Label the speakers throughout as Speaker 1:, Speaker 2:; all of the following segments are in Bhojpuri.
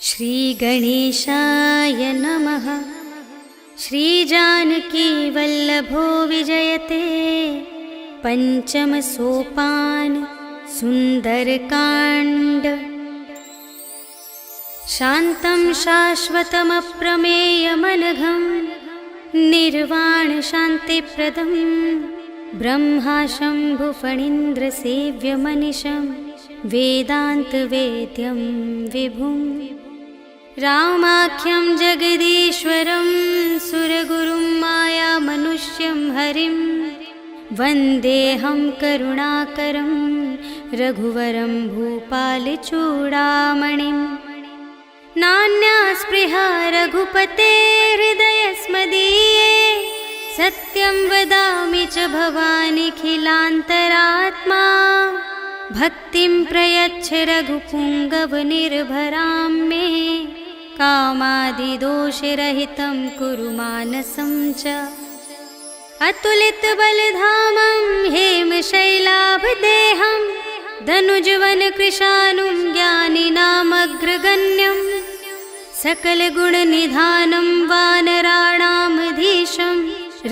Speaker 1: श्रीगणेशाय नमः। श्रीजानकीवल्लभो विजयते पञ्चमसोपान सुन्दरकाण्ड। शान्तं शाश्वतमप्रमेयमनघं निर्वाणशान्तिप्रदं ब्रह्मा शम्भुफणीन्द्रसेव्यमनिशं वेदान्तवेद्यं विभुम् रामाख्यं जगदीश्वरं सुरगुरुं मायामनुष्यं हरिं वन्देऽहं करुणाकरं रघुवरं भूपालचूडामणिं। नान्या स्पृहा रघुपते हृदयस्मदीये सत्यं वदामि च भवानिखिलान्तरात्मा। भक्तिं प्रयच्छ रघुपुङ्गवनिर्भरां मे कामादिदोषरहितं कुरु मानसं च। अतुलितबलधामं हेमशैलाभदेहं धनुजवनकृशानुं ज्ञानिनामग्रगण्यं सकलगुणनिधानं वानराणामधीशं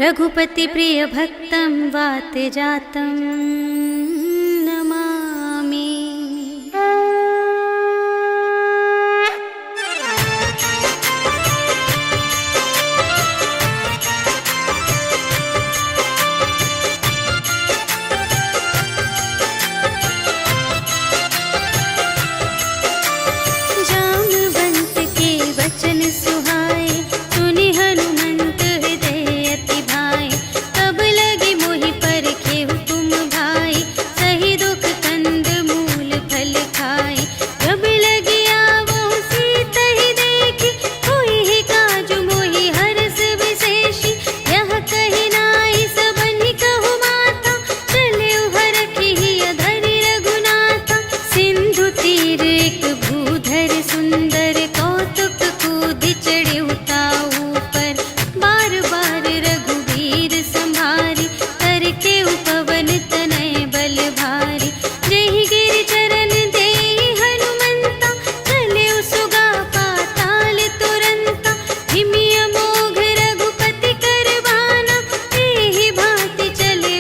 Speaker 1: रघुपतिप्रियभक्तं वातजातं नमामि। जामवंत के वचन सुहाए सुनि हनुमंत हृदय अति भाए। तब लगे मोहि परखे हुकुम भाई सही दुख कंद मूल फल खाए। जब लगे आवो सीत ही देखी कोई ही काज मोहि हरस विशेषी। यह कही नाई सबनि कहु माता चले हरखी अधरि रघुनाथा। सिंधु तीर एक भूधर सुंदर कौतुक कूदि चढ़े उताऊ पर। बार बार रघुवीर संभारी करके उपवन तनय बल भारी। जेहि गिरि चरण देहि हनुमंता चले सुगा पाताल तुरंता। हिमि अमोघ रघुपति कर बाना एहि भांति चले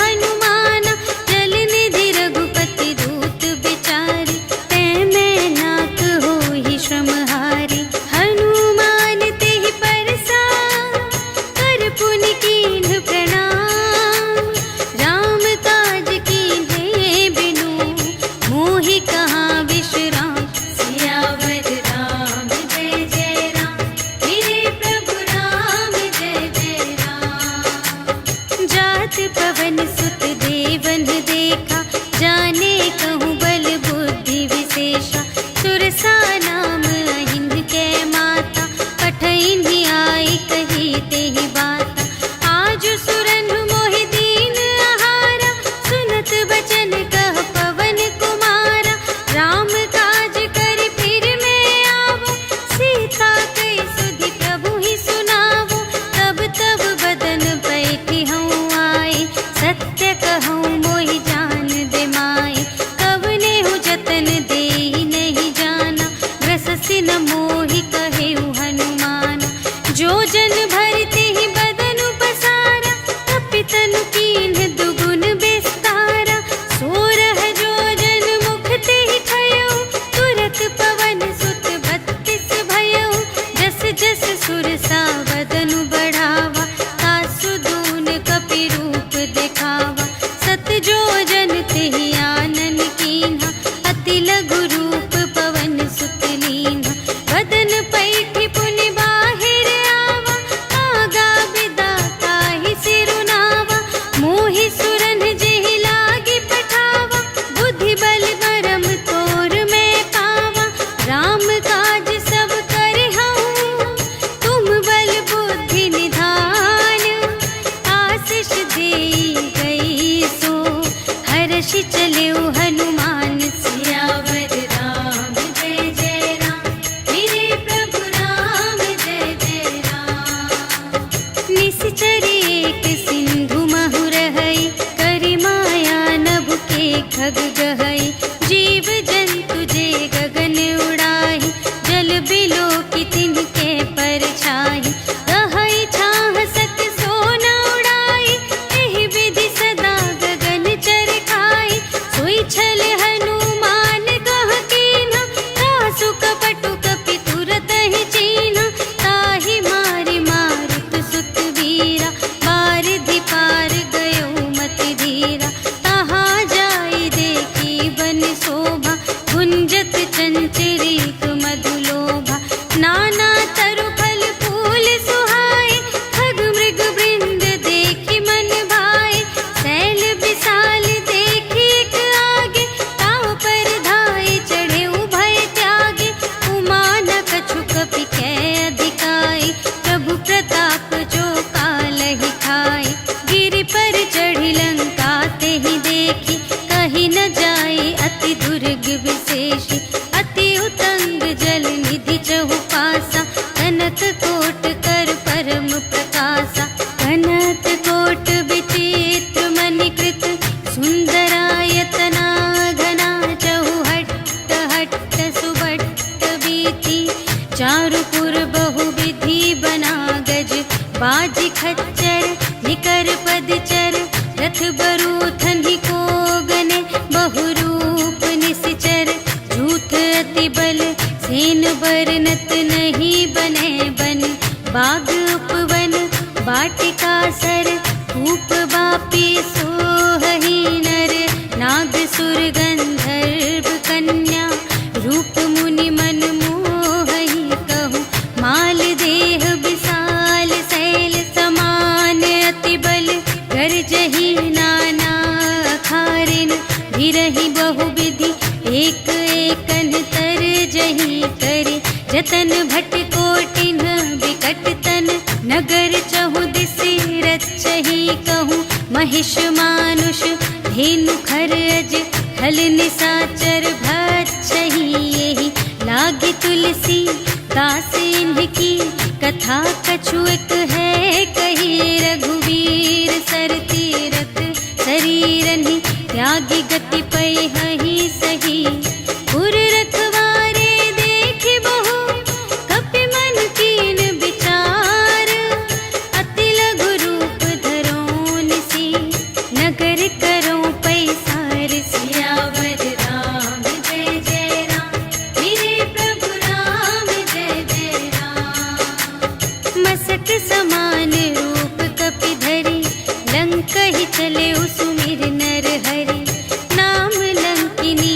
Speaker 1: हनुमाना। जल निधि रघुपति दूत बिचारी तै मैं नाक होहि श्रमहारी। हनुमान तेहि परसा कर पुनि कीन्ह प्रणाम। राम काज कीन्हे बिनु मोहि कहाँ विश्राम। सियावर राम जय जय राम मेरे प्रभु राम जय जय राम। जात पवन सुत देवन देखा जाने कहूँ बल बुद्धि विशेषा। सुरसा नाम अहिन कै माता पठइन आई कही तेहि बाता। आज सुरन मोहि दीन आहारा सुनत बचन कह पवन कुमारा। राम काज करि फिर मैं आवो सीता कई सुधि प्रभु ही सुनावो। तब तब बदन बैठी हूँ आई सत्य कहूँ मोहि जान दे माई। कवने हूँ जतन देहि नहीं जाना ग्रस चंचरीक मधुलोभा नाना तरु फल फूल सुहाए खग मृग वृंद देखि मन भाए शैल विशाल देखि एक आगे ताव पर धाये चढ़े उभय त्यागे उमा न कछु कपि कै अधिकाई प्रभु प्रताप जो कालहि खाए गिरि पर चढ़ी लंका ते ही देखी कही न जाए अति दुर्ग विशेषी अति उतंग जल निधि चहुपासा कनक कोट कर परम प्रकाशा कनक कोट विचित्र मणिकृत सुंदरायतना घना चहुहट्ट हट्ट सुबट्ट बीती चारुपुर बहुविधि बना गज बाजी खच्चर निकर पदचर रथ बरूथन ही को गने बहुरूप निश्चर झूठ अति बल सेन बरनत नहीं बने बन बाग उपवन वाटिका सर धूप बापी सोहहि नर नाग सुर गंधर्व कन्या रूप मुनि मन मोहहि कहूँ माल देह विशाल शैल समान अति बल गर्जहि नाना अखारिन भिरहि बहुविधि एक एकन तर जहि करे जतन भट कोटिन विकट तन नगर चहु दिसि रचहि कहूँ महिष मानुष धेनु खर अज खल निसाचर भक्षहि यहि लागे तुलसी दास इनकी कथा कछुएक है कही रघुवीर सर तीरथ शरीरनि त्यागी गति पै हहि सही पुर रखवारे देखि बहु कपि मन कीन विचार अति लघु रूप धरो निसी नगर करो पैसार सियावर राम जय जय राम मेरे प्रभु राम जय जय राम मसक समान रूप कपि धरि लंक ही चले सुमिर नर हरि नाम लंकिनी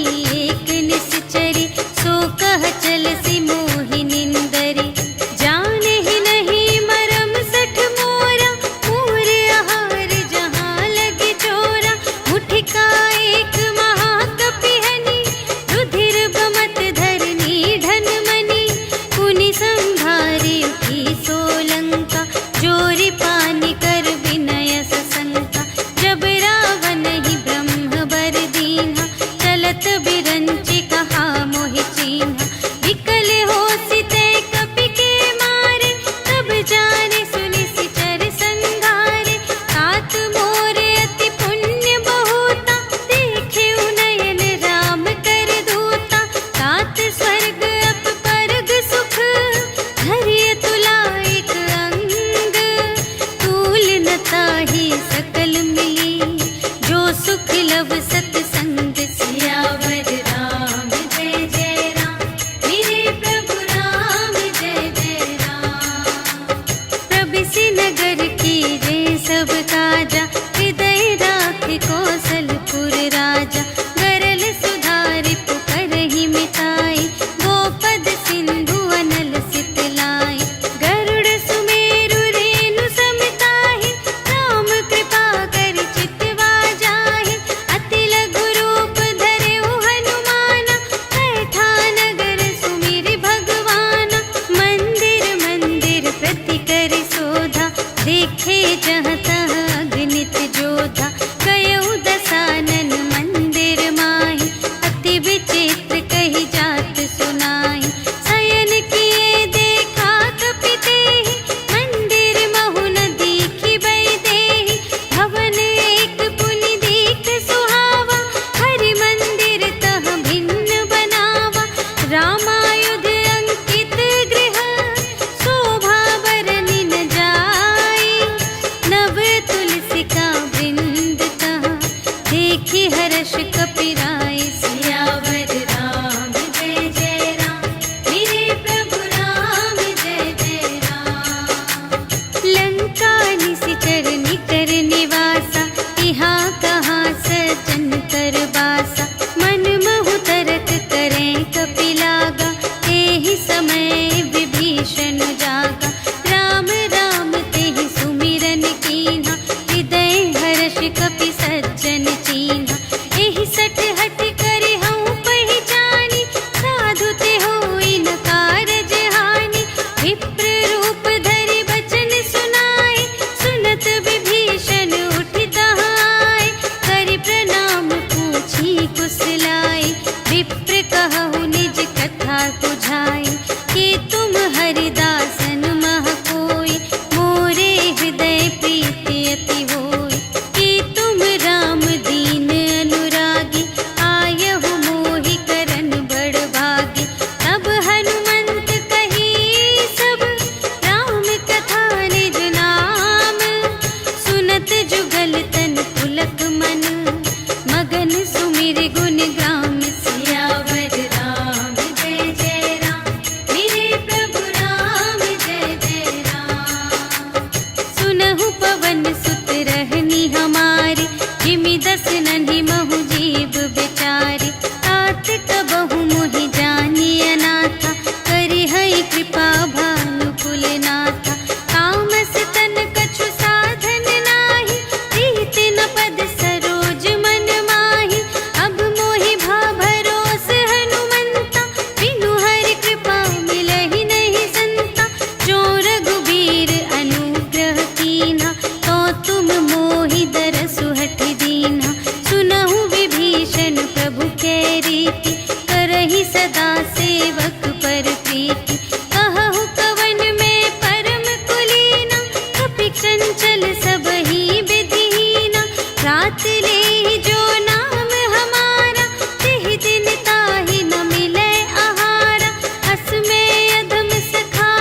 Speaker 1: समझाए कि तुम हरिदासन मह कोई, मोरे हृदय प्रीति अति होय। कि तुम राम दीन अनुरागी, आयहु मोहि करन बड़ भागी। तब हनुमंत कही सब राम कथा निज नाम, सुनत जुगल तन पुलक मन, मगन सुमिर गुण ग्राम। सियावर राम जय जय राम, मेरे प्रभु राम जय जय राम। सुनहु पवन सुत रहनी हमारी, जिमि दस नन्हि महु जीव बिचारी। तात कबहु मोहि जानिय नाथा, करिहै कृपा भानु कुलनाथा। तामस तन कछु साधन नाही, प्रीति न पद सरोज मन माही। अब मोहि भा भरोस हनुमंता, बिनु हरि कृपा मिलहि नहीं संता। जो रघुबीर अनुग्रह कीन्हा, तो तुम मोहि दरसु हठि दीन्हा। सुनहु विभीषण प्रभु कै रीति, करहि सदा सेवक पर प्रीति। कहहु कवन में परम कुलीना, कपि चंचल सबहि विधिहीना। रात लेहि जो नाम हमारा, तिहि दिन ताहि न मिलै आहारा। अस में अधम सखा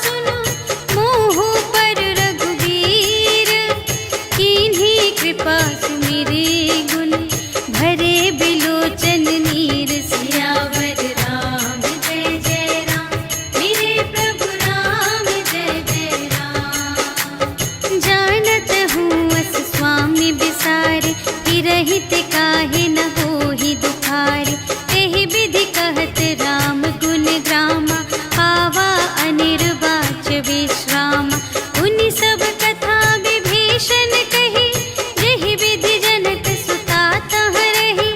Speaker 1: सुनो, मोहु पर रघुबीर। कीन्ही कृपा सुमिरि गुण, भरे बिलोचन नीर। सियावर राम जय जय राम, मेरे प्रभु राम जय जय राम। जानत हूँ अस स्वामी बिसारे, हिरहित काहे न होहि दुखारे। एहि विधि कहत राम गुण ग्रामा, पावा अनिर्वाच विश्रामा। उनि सब कथा विभीषण कही, जेहि विधि जनक सुता तह रही।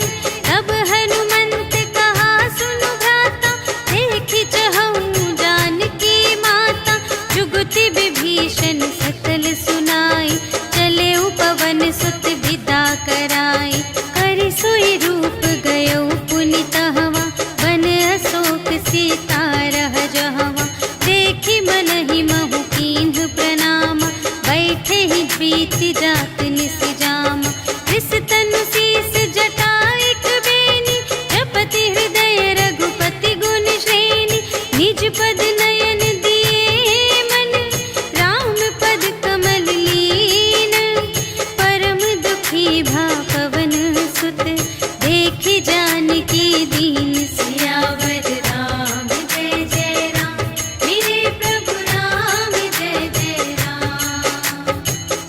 Speaker 1: तब हनुमंत कहा सुनु भ्राता, देखि चहऊँ जानकी माता। जुगति विभीषण सकल सुनाई, चले पवन सुत विदा कराई। करि सोई रूप गयो पुनि तहवा, वन अशोक सीता रह जहवा। देखि मनहि महु कीन्ह प्रणामा, बैठे ही प्रीति जात निस जामा। रिस तनु शीस जटा एक बेनी, जपति हृदय रघुपति गुण श्रेणी। निज पद नयन दिए मन, राम पद कमल लीन। परम दुखी भा पवन सुत, देखि जानकी दीन। सियावर राम जय जय राम, मेरे प्रभु राम जय जय राम।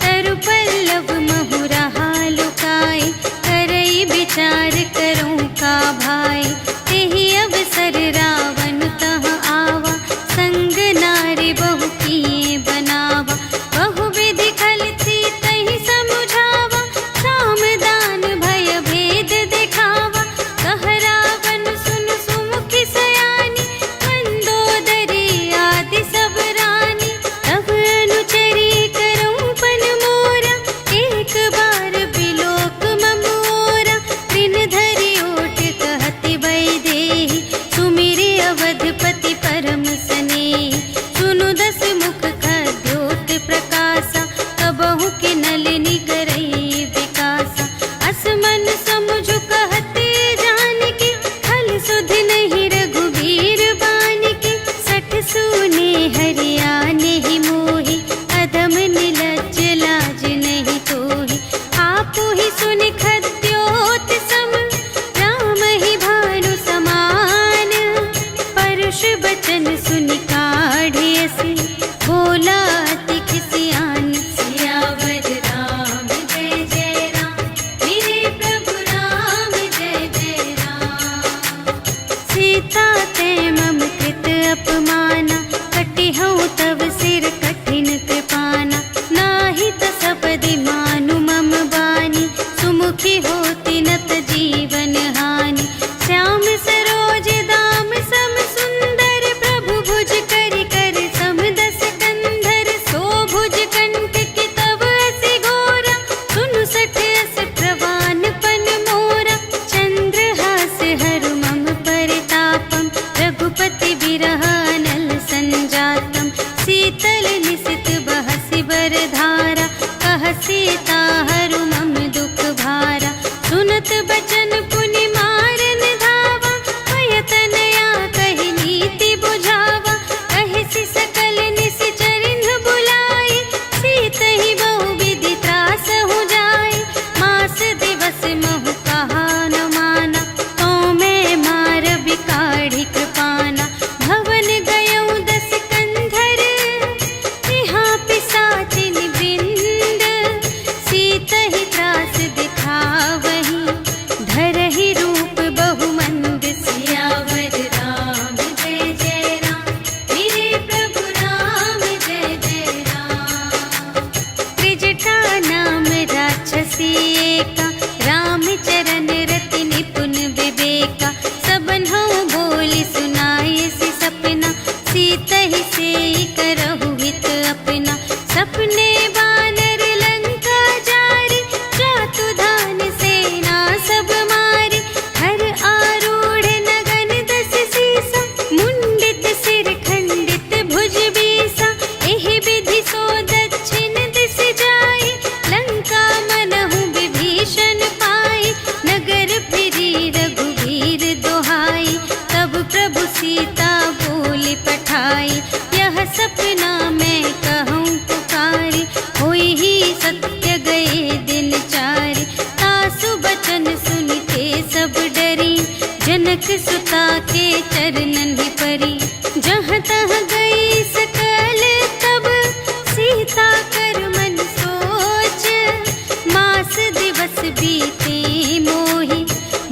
Speaker 1: तरु पल्लव महु रहा लुकाई, करई विचार करूँ का भाई। तेहि अवसर रावण तह आवा, संग नारी बहु किए बनावा। बहु विधि खल थी तहि समुझावा, साम दान भय भेद दिखावा। कह रावण सुन सुमुखि सयानी, मंदोदरी आदि सब रानी। तब अनुचरी करऊँ पन मोरा, एक बार बिलोक ममोरा। दिन धरि ओट कहति वैदेही, सुमिरि अवधपति परम स्नेही। सुनु दस मुख खद्योत प्रकाशा, कबहु के नलिनी करई विकासा। अस मन समुझु कहते जानकी, खल सुध नहीं रघुबीर बानिकी। सठ सूने हरियाने ही मोहि, अधम निलज्ज लाज नहीं तोहि। आपु ही सुनि खद्योत सम, राम ही भानु समान। परुष बचन सुनि काढ़िय से, बोला अति खिसियान। सियावर राम जय जय राम, मेरे प्रभु राम जय जय राम। सीता ते मम कृत अपमाना, कटिहउँ तव सिर कठिन कृपाना। नाही त सपदि मानु मम बानी, सुमुखी होति नत जीवन हानि। श्याम सरोज दाम सम सुंदर, प्रभु विरह अनल संजातम, शीतल निशित बहसि बरधारा, कह सीता हरु मम दुख भारा। सुनत बचन पुनि मारन धावा, भयतनया कहि नीति बुझावा। कहिसि सकल निशिचरिन्ह बुलाई, सीतहि बहुविधि त्रासहु जाई। मास दिवस महु कहा न माना, तो मैं मार बिकाढ़ी कृपाना। भवन गयौ दस कंधर, यहाँ पिशाचिन वृंद। सीतहि त्रास दिखावही, धरहि रूप बहुमंद। सियावर राम जय जय राम, मेरे प्रभु राम जय जय राम। त्रिजटा नाम राक्षसी एका, रामचरण रति निपुण विवेका। सबन्हु बोली सुनायसि सपना, सीतहि सेई करहु हित अपना। सपने बानर लंका जारी, जातु धान सेना सब मारी। हर आरूढ़ नगन दस सीसा, मुंडित सिर खंडित भुज बीसा। एहि विधि सो दक्षिण दिस जाई, लंका मनहु विभीषण पाई। नगर फिरी रघुवीर दोहाई, तब प्रभु सीता बोली पठाई। यह सपना मैं कहूँ पुकारी, होई ही सत्य गए दिन चारि। तासु बचन सुनिते सब डरी, जनक सुता के चरणन ही परी। जहाँ तहाँ गई सकल तब, सीता कर मन सोच। मास दिवस बीते मोहि,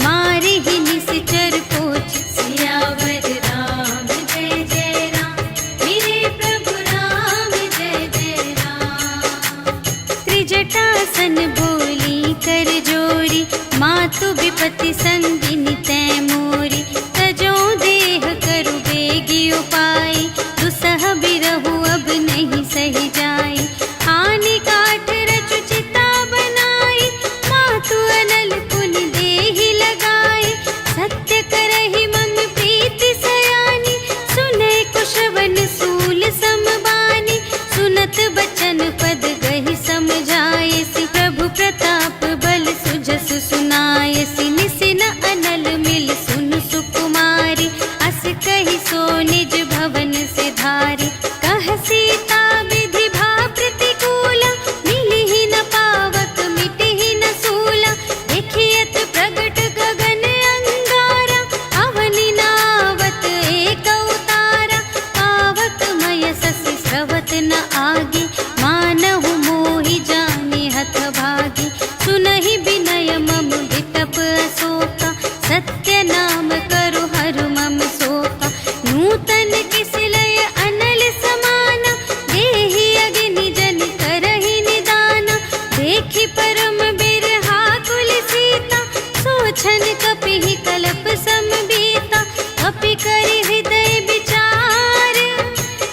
Speaker 1: मारे ही निशिचर पोछ। सियावर राम जय जय राम, मेरे प्रभु राम जय जय राम। त्रिजटासन बोली कर जोरी, मातु विपति संगिनी तै मोरी। तजो देह करु बेगी उपाय, दुसह बिरहु अब नहीं सही जाई। आने काठ रचु चिता बनाई, मातु अनल पुनि देहि लगाई। सत्य करहि मम प्रीति सयानी, सुनै कुशवन सूल समबानी। सुनत बचन पद गहि समझायसि, प्रभु प्रताप बल सुजसु सुनायसि। निसिन अनल मिल सुन सुकुमारी, अस कहि सो निज भवन से धारी। कह सीता विधि भा प्रतिकूला, मिलिहि न पावक मिटिहि न सूला। देखियत प्रगट गगन अंगारा, अवनि नावत एक अवतारा। पावक मय ससि स्रवत न आगे, मानहु मोहि जानि हथ भागी। सुनहि विनय मम विटप अशोका, सत्य नाम करु हरु मम शोका। नूतन किस लय अनल समाना, देहि अग्नि जन करहि निदाना। देखि परम बिरहा कुल सीता, सोछन कपिहि कल्प समबीता। कपि करि हृदय विचार,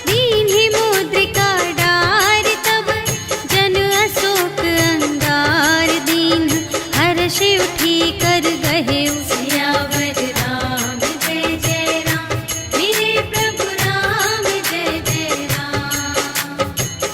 Speaker 1: दीन्हि मुद्रिका डारि। तब जन अशोक अंगार दीन, हर्षि उठी कर गहेउ। सियावर राम जय जय राम, मेरे प्रभु राम जय जय राम।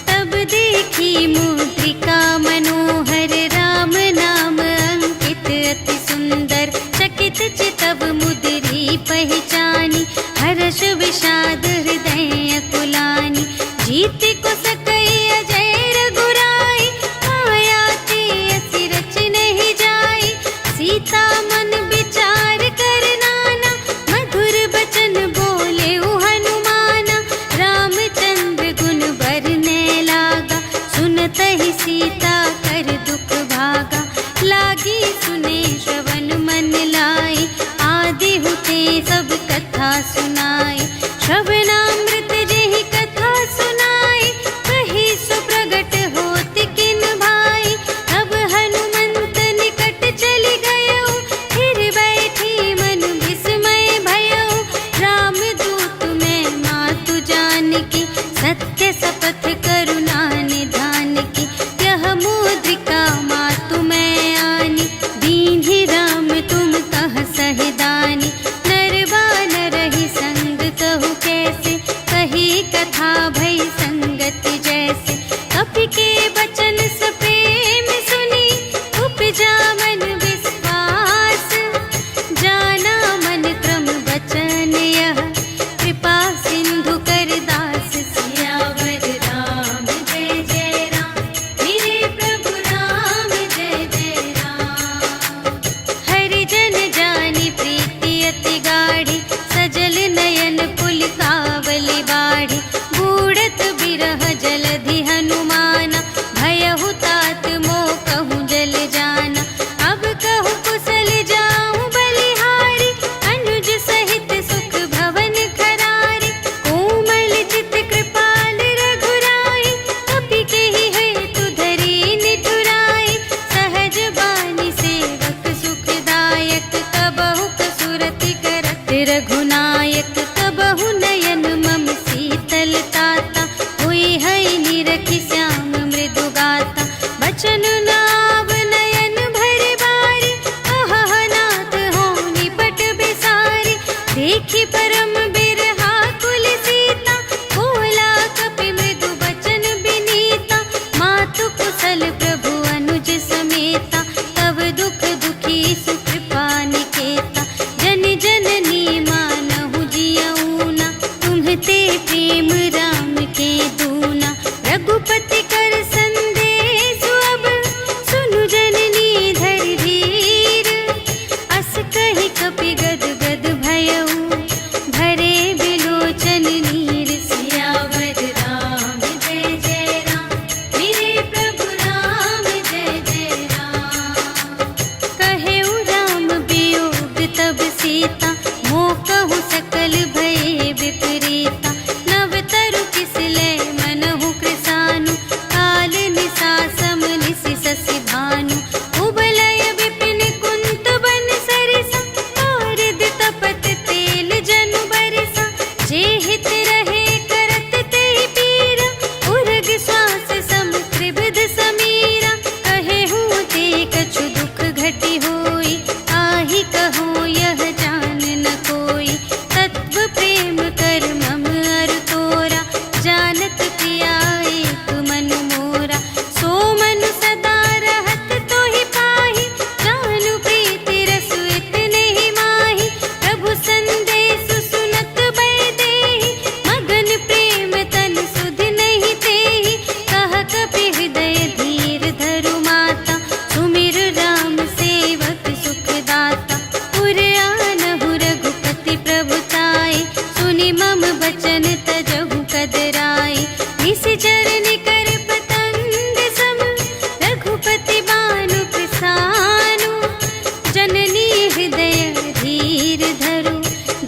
Speaker 1: तब देखी मुद्रिका मनोहर, राम नाम अंकित अति सुंदर। चकित चितव मुद्री पहचानी, हर्ष विषाद हृदय अकुलानी। जीति को सकई अजय रघुराई, माया ते असि रच नहीं जाई। सीता मन विचार कर नाना, मधुर बचन बोले हनुमाना। रामचंद्र गुण बरने लागा, सुनतहि सीता कर दुख भागा। लागी सुने श्रवण मन लाई, आदि हुते सब कथा सुनाई। श्रवणामृत जेहि कथा सुनाई, कही सो प्रगट होत किन भाई। तब हनुमंत निकट चली गयो, फिर बैठी मन विस्मय भयो। रामदूत मैं मातु जानकी, सत्य शपथ करुणा निधान की। यह मुद्रिका मातु मैं आनी, दीन्हि राम तुम कह सहिदानी। नर बानर ही संग कहु के, प्रेम राम के दूना। रघुपति कर संदेश अब सुनु जननी धर धीर। अस कहि कपि गद गद भयउ भरे बिलोचन नीर। सियावर राम जय जय राम, मेरे प्रभु राम जय जय राम। कहेउ राम वियोग तब सीता, मोकहु सकल भये विपरीता। नव तरु किस लय मनहु कृसानु, काल निसा सम निसि शशि भानु। उबलय विपिन कुंत बन सरिसा, पारद तपत तेल जनु बरिसा। जे हित रहे करत तेहि पीरा, उरग श्वास सम त्रिविध समीरा। कहेहु ते कछु दुख घटी होई, आहि कहो यह जान न कोई। तत्व प्रेम कर मम अरु तोरा, जानत पिया एक मनु मोरा। सो मनु सदा रहत तोहि पाहि, जानु प्रीति रसु इतने ही माहि। प्रभु संदेश सुनत बै देहि, मगन प्रेम तन सुध नहीं तेहि। कह कपि हृदय धीर धरु माता, सुमिर राम सेवक सुख दाता। पुर आनहु रघुपति प्रभुताई, सुनि मम बचन तजहु कदराई। निशिचर निकर पतंग सम, रघुपति बानु प्रसानु। जननी हृदय धीर धरु,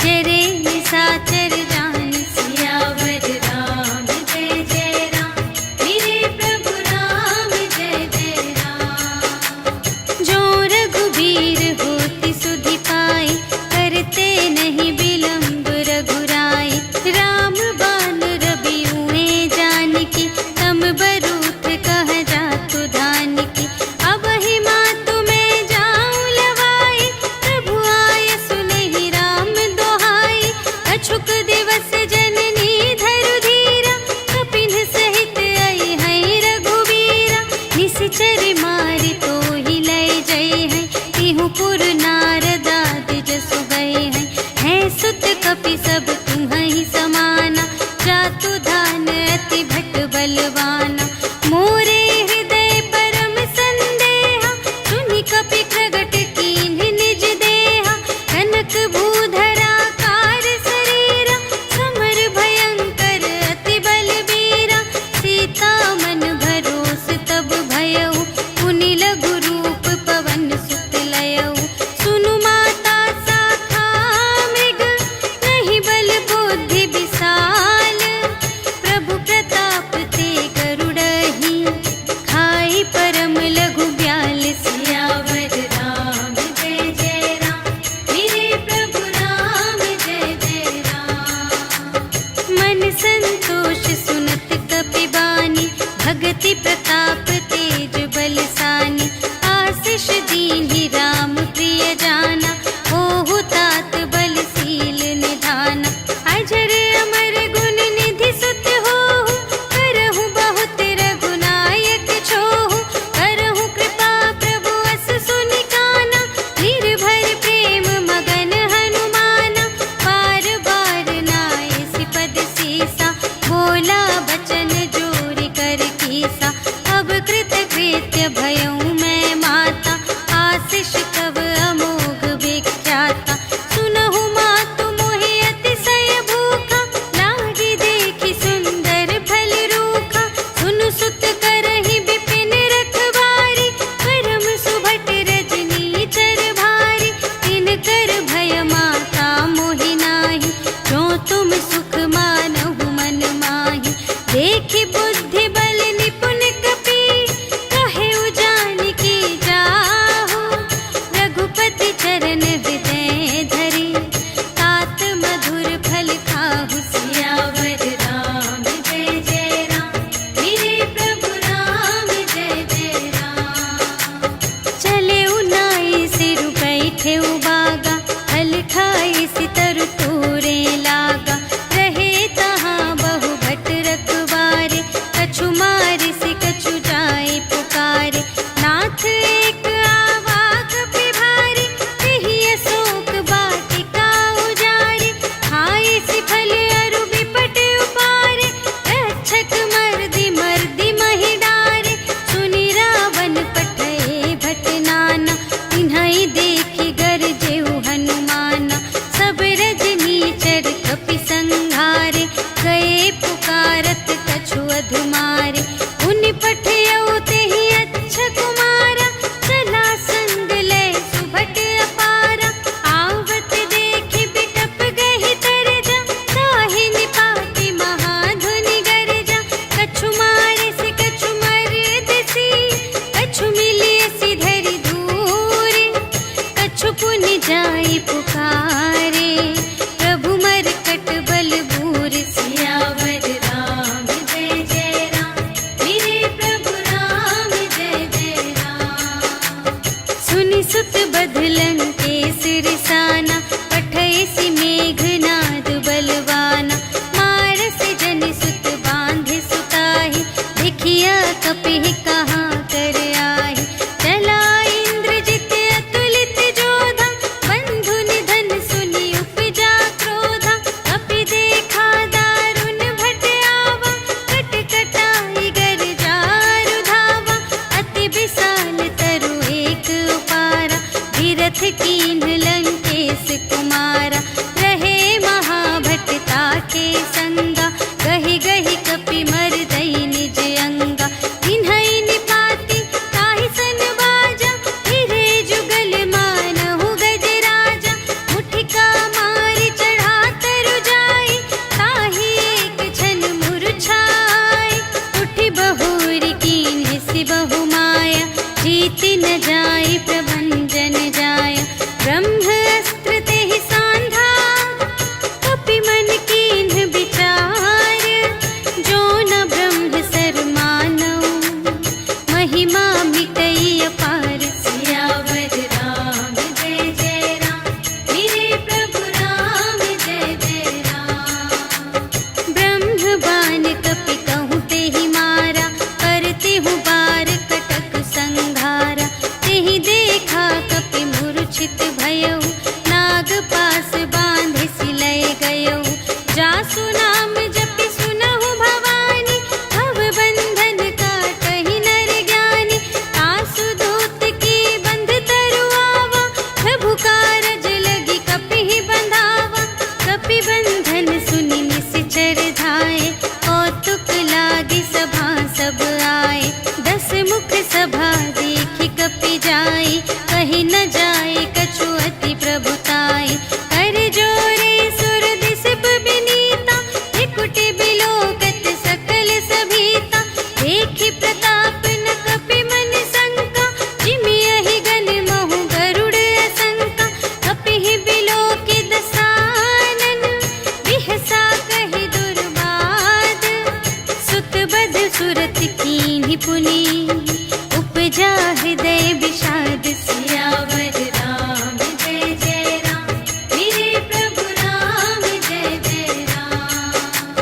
Speaker 1: जरे निशाचर जान। सियावर राम जय जय राम, मेरे प्रभु राम जय जय राम। जो रघुबीर होति सुधि पाई, करते नहीं विलंब रघुराई। राम बान रबिउए जानकी, तम बरूथ कह जातु धानकी। अब ही मातु मैं जाऊं लवाई, प्रभु आय सुनहि राम दोहाई। अछुक दिवस जननी धरु धीरा, कपिन सहित आई हैं रघुवीरा। निशिचर मारि तोहि लय जय हैं, तिहु पुर नारद आदि जसु गए हैं। हैं सुत कपि सब तुम्हि समाना, जातु धान अति भट बलवाना। मोरे हृदय परम संदेहा, सुनि कपि प्रगट कीन्ह निज देहा। कनक भूधरा कार शरीरा, समर भयंकर अति बलबीरा। सीता मन भरोस तब भयउ, पुनि लघु रूप पवन सुत लयउ। सुनु माता शाखा मृग, नहीं बल बुद्धि विशाल। प्रभु प्रताप ते गरुड़हि, खाई परम लघु ब्याल। सियावर राम जय जय राम, मेरे प्रभु राम जय जय राम। मन संतोष सुनत कपि बानी, भगति प्रताप तेज बलसानी। आशीष दीन्हि राम प्रिय जाना, ओहु तात बलशील निधाना। अजर अमर गुण निधि सुत होहु, करहु बहुत रघुनायक छोहु। करहु कृपा प्रभु अस सुनि काना, निर्भर प्रेम मगन हनुमाना। बार बार नायसि पद सीसा, बोला बचन जोरि कर कीसा। अब कृत गए पुकारत कछु अधुमारे। उनि पठियौ तेहि अच्छा कुमारा, चला संग लय सुभट अपारा। आवत देखि बिटप गहि तरजा, ताहि निपाति महाधुनि गरजा। कछु मारे से कछु मरदसी, कछु मिलियसि धरि दूर। कछु पुनि जाई पुकारे, प्रभु मरकट बल बूर। सियावर राम जय जय राम, मेरे प्रभु राम जय जय राम। सुनि सुत बदलन के सिरसाना, पठैसि मेघनाद बलवाना। मारस जनि सुत बांधे सुताहि, देखिया कपिहि कहाँ कर आहि। चला इंद्रजित अतुलित जोधा, बंधु निधन सुनि उपजा क्रोधा। कपि देखा दारुण भट आवा, कट कटाई गरजारु धावा। अति विशाल तरु एक उपारा, विरथ कीन्ह लंकेश कुमारा। रहे महाभट ताके संगा, गहि गहि कपि मरदई निज अंगा। तिन्है निपाति ताहि सन बाजा, फिरे जुगल मानहु गजराजा। मुठिका मारि चढ़ा तरु जाई, ताहि एक क्षण मुरझाई। उठि बहुरी कीन्ह सि बहु माया, जीति न जाई प्रभंजन जाया। ब्रह्म अस्त्र तेहि सांधा, कपि मन कीन्ह विचार। जो न ब्रह्म सर मानौ, महिमा मिटई अपार। सियावर राम जय जय राम, मेरे प्रभु राम जय जय राम। ब्रह्म बाण कपि कहूँ तेहि मारा, करतेहु बार कटक संघारा। तेहि देखा कपि मूर्छित भयउ, नाग पास बांधे सिलय गयौ। जासु नाम जपि सुनहु भवानी, भव बंधन काटहि नर ज्ञानी। आसु दूत की बंध तरु आवा, प्रभु कारज लगी कपिहि बंधावा। कपि बंधन सुनि निश्चर धाये, कौतुक लागी सभा सब आए। 10 मुख सभा देखि कपि जाई, कहि न जाए कछु अति प्रभुताई। कर जोरे सुर दिसप बिनीता, त्रिकुटि बिलोकत सकल सभीता। देखि प्रताप न कपि मन शंका, जिमियहि गन महु गरुड़ असंका। कपिहि बिलोकि दसानन, बिहसा कहि दुर्बाद। सुत बध सुरत कीन्हि पुनि, उपजा हृदय विषाद। सियावर राम जय जय राम, मेरे प्रभु राम जय जय राम।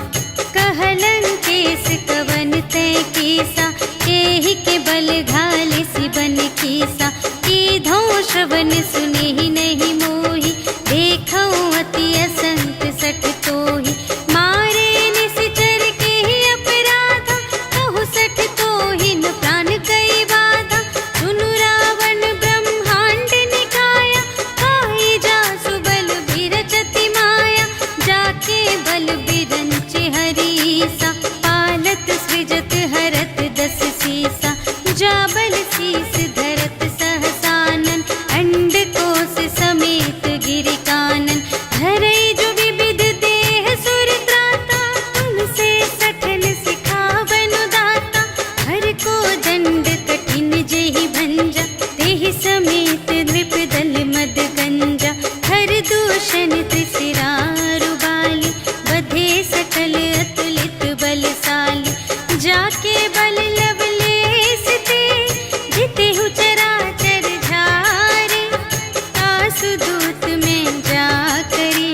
Speaker 1: कहलंकेश कवन तै कीसा, एहि के बल घाले सि बन कीसा। कीधौं श्रवण सुनेहि नहीं मोहि, देखौं अति असंत सठ तोहि। मारे निश्चर केहि अपराधा, कहु सठ तोहि न प्राण कई बाधा। सुनु रावण ब्रह्मांड निकाया, खाई जासु बल बिरचति माया। जाके बल बिरंचि हरीसा, पालत सृजत हरत 10 सीसा। जा बल शीस धरत सहसानन, अंड कोश समेत गिरि कानन। धरई जो विविध देह सुर त्राता, तुमसे सठन सिखावनु दाता। हर को दंड कठिन जेहि भंजा, तेहि समेत नृप दल मद गंजा। हर दूषण त्रिशिरारु बाली, बधे सकल अतुलित बलशाली। जाके बल लवलेश ते, जितेहु चराचर झारे। आसु दूत में जा करी,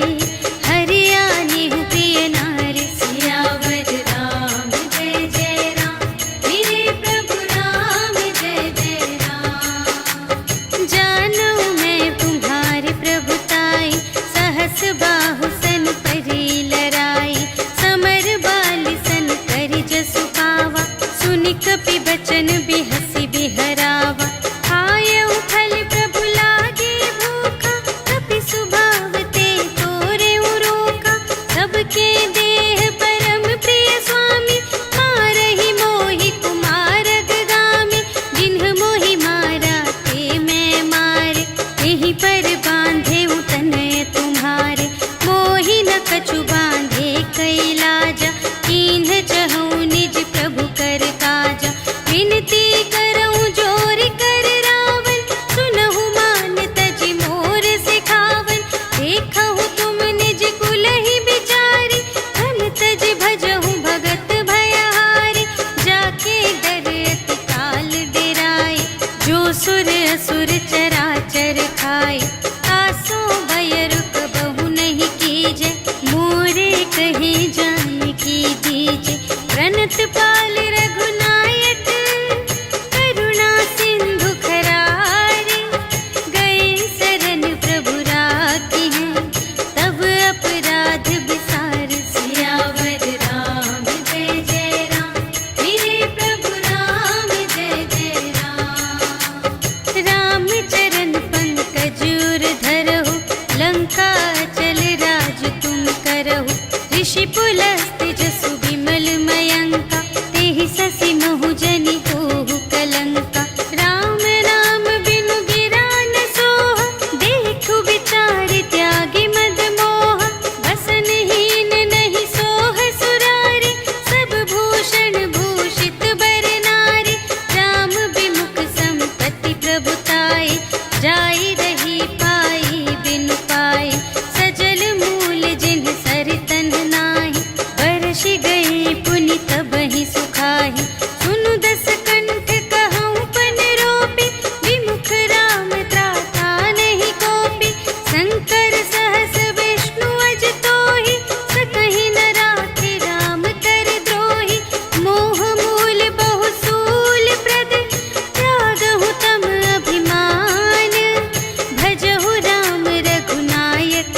Speaker 1: हरियानेहु प्रिय नारी। सियावर राम जय जय राम, मेरे प्रभु राम जय जय राम। जानऊ मैं तुम्हारी प्रभुताई, सहस बाहु सन परी लराई। समर कहे जानकी दीजे, प्रणत पाल रघुनायक, करुणा सिंधु खरारे, गए शरण प्रभु राखी हैं, तब अपराध बिसार। सियावर राम जय जय राम, मेरे प्रभु राम जय जय राम। राम चरण पंकज उर धरहु, लंका चल राज तुम करहु। ऋषि पुलस्त जसु विमल मयंका, तेहि ससि महु जनि होहु कलंका। राम नाम बिनु गिरा न सोहा, देखु विचार त्यागी मद मोह। बसनहीन नहीं सोह सुरारी, सब भूषण भूषित बर नारी। राम विमुख संपत्ति प्रभुताई, जाई रही पाई बिनु पाई। सजल मूल जिन्ह सरतन नाही, बरषि गए पुनि तबहि सुखाहि। सुनु दस कंठ कहऊँ पन रोपी, विमुख राम त्राता नहीं कोपी। शंकर सहस विष्णु अज तोहि, सकहि न राखे राम कर द्रोही। मोह मूल बहु सूल प्रद, त्यागहु तम अभिमान। भजहु राम रघुनायक,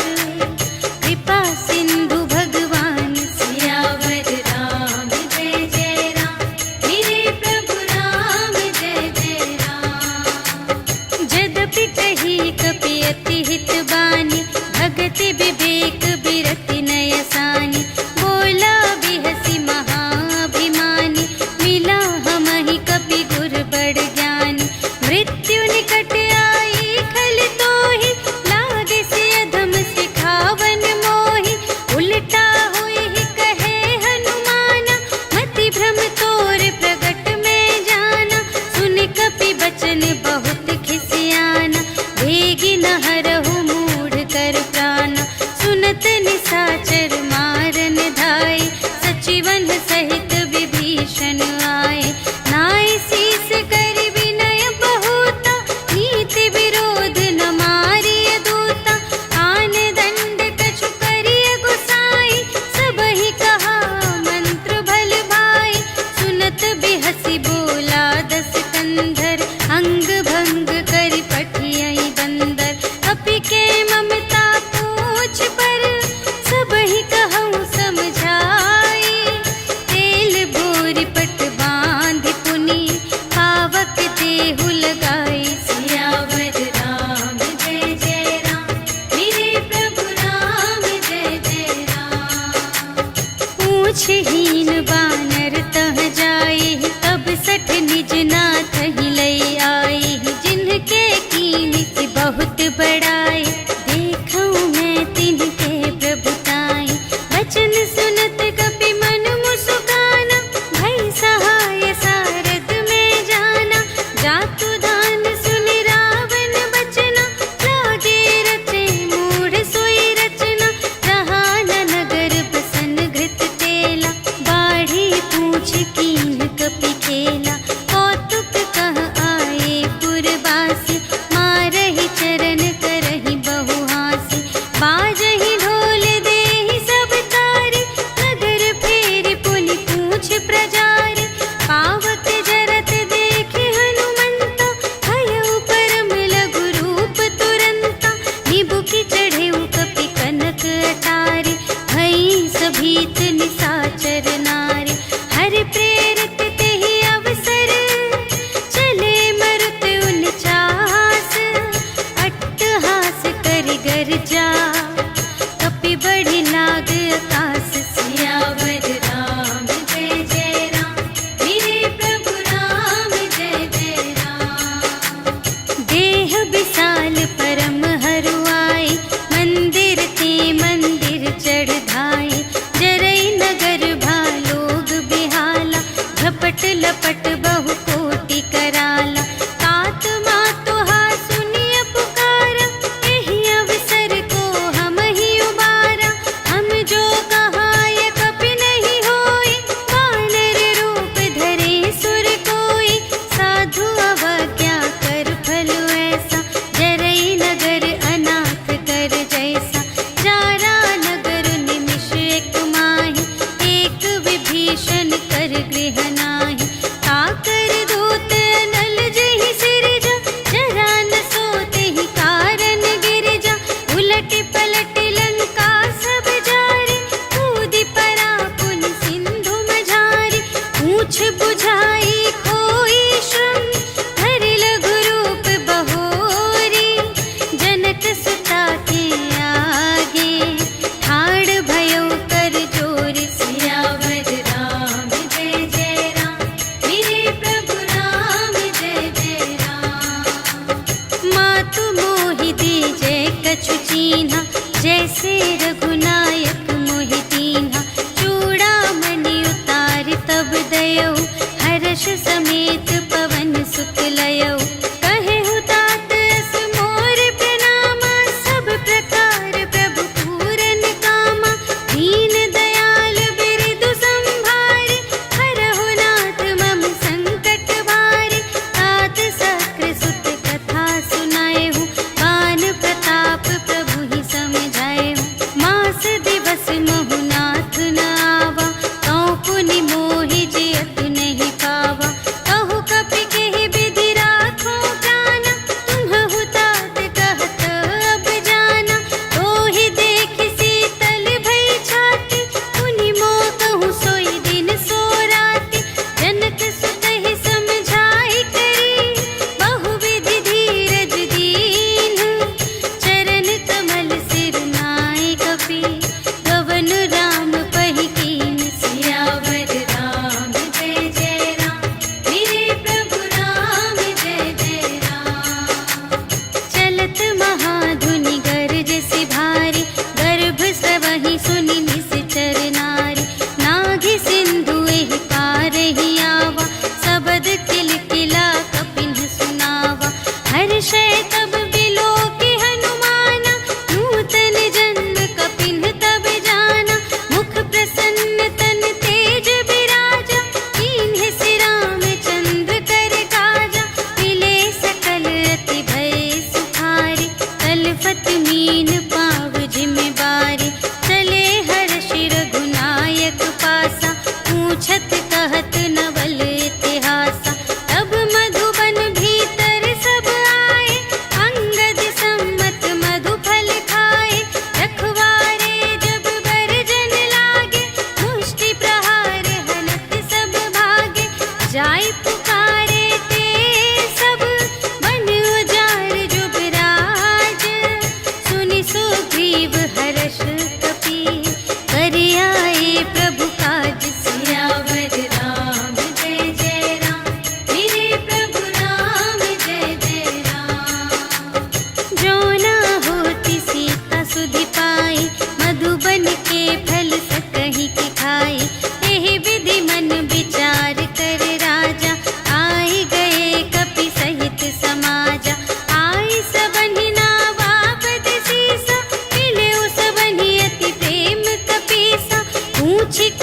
Speaker 1: कृपा सिंधु भगवान। सियावर राम जय जय राम, मेरे प्रभु राम जय जय राम। जदपि कही कपि अति हित बानी, भगति विवेक बिरति नय सानी। बोला बिहसी महाभिमानी, मिला हमहि कपि गुर बड़ ज्ञानी। मृत्यु निकट आई खल तोहि, लागे से अधम सिखावन मोहि। उलटा हुई कहे हनुमाना, मति भ्रम तोर प्रगट में जाना। सुन कपि बचन बहुत खिसियाना, भेगी न हरहु मूढ़ कर प्राणा। सुनत निशाचर मारन धाय, सचिवन सहित विभीषण आए। नाय शीस कर विनय बहुता, नीति विरोध न मारिय दूता। आन दंड कछु करिय गुसाई, सबहि कहा मंत्र भल भाई। सुनत बिहसी बोला दस कंधर, अंग भंग करि पठियहि बंदर। अपि के ममता पूछ पर, सबहि कहऊँ समझाई। तेल बोरि पट बाँधि पुनि, पावक देहु लगाई। सियावर राम जय जय राम, मेरे प्रभु राम जय जय राम। पूछहीन बानर तह जाई, तब सठ निज नाथ ही लई आई। जिनके कीमत बहुत बड़ाई, देखऊँ मैं तिनके प्रभुताई। वचन सुनत कपि मन मुसुकाना, भई सहाय सारथ में जाना। जातु दान सुनि रावण बचना, लागे रचे मूढ़ सोई रचना। रहा न नगर बसन घृत तेला, बाढ़ी पूछ कीन कपि खेला। कौतुक कह आए पुरवासी, मारहि चरण करहि बहु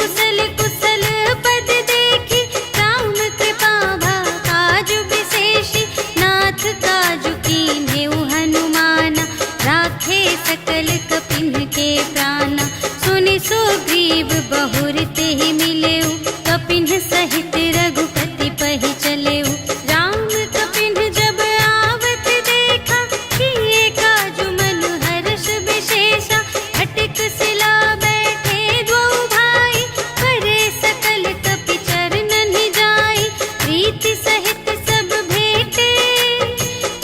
Speaker 1: कुशल कुशल पद देखी, राम कृपा भा काजु विशेषी, नाथ काजु कीन्हेउ हनुमाना, राखे सकल कपिन के प्राणा। सुनि सुग्रीव बहुर तेहि मिलेउ, कपिन सहित रघुपति पहि चलेउ। राम कपिन जब आवत देखा, किए काजु मनु हर्ष विशेषा, हटिक सिला बैठे द्वौ भाई, करे सकल कपि चरणन जाई। प्रीति सहित सब भेटे,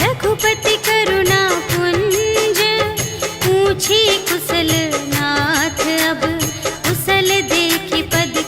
Speaker 1: रघुपति करुणा पुंज, पूछी कुशल नाथ अब, कुशल देखि पद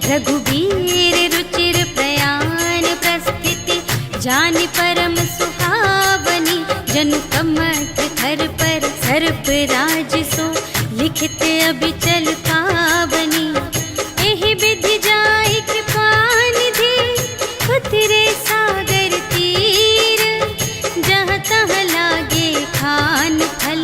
Speaker 1: रघुबीर रुचिर प्रयाण प्रस्थिति, जानि परम सुहावनी। जनु कमठ धर पर सर्प राज सो, लिखित अबिचल पावनी। एहि विधि जाहि कृपा निधि, उतरे सागर तीर। जहाँ तहाँ लागे खान फल,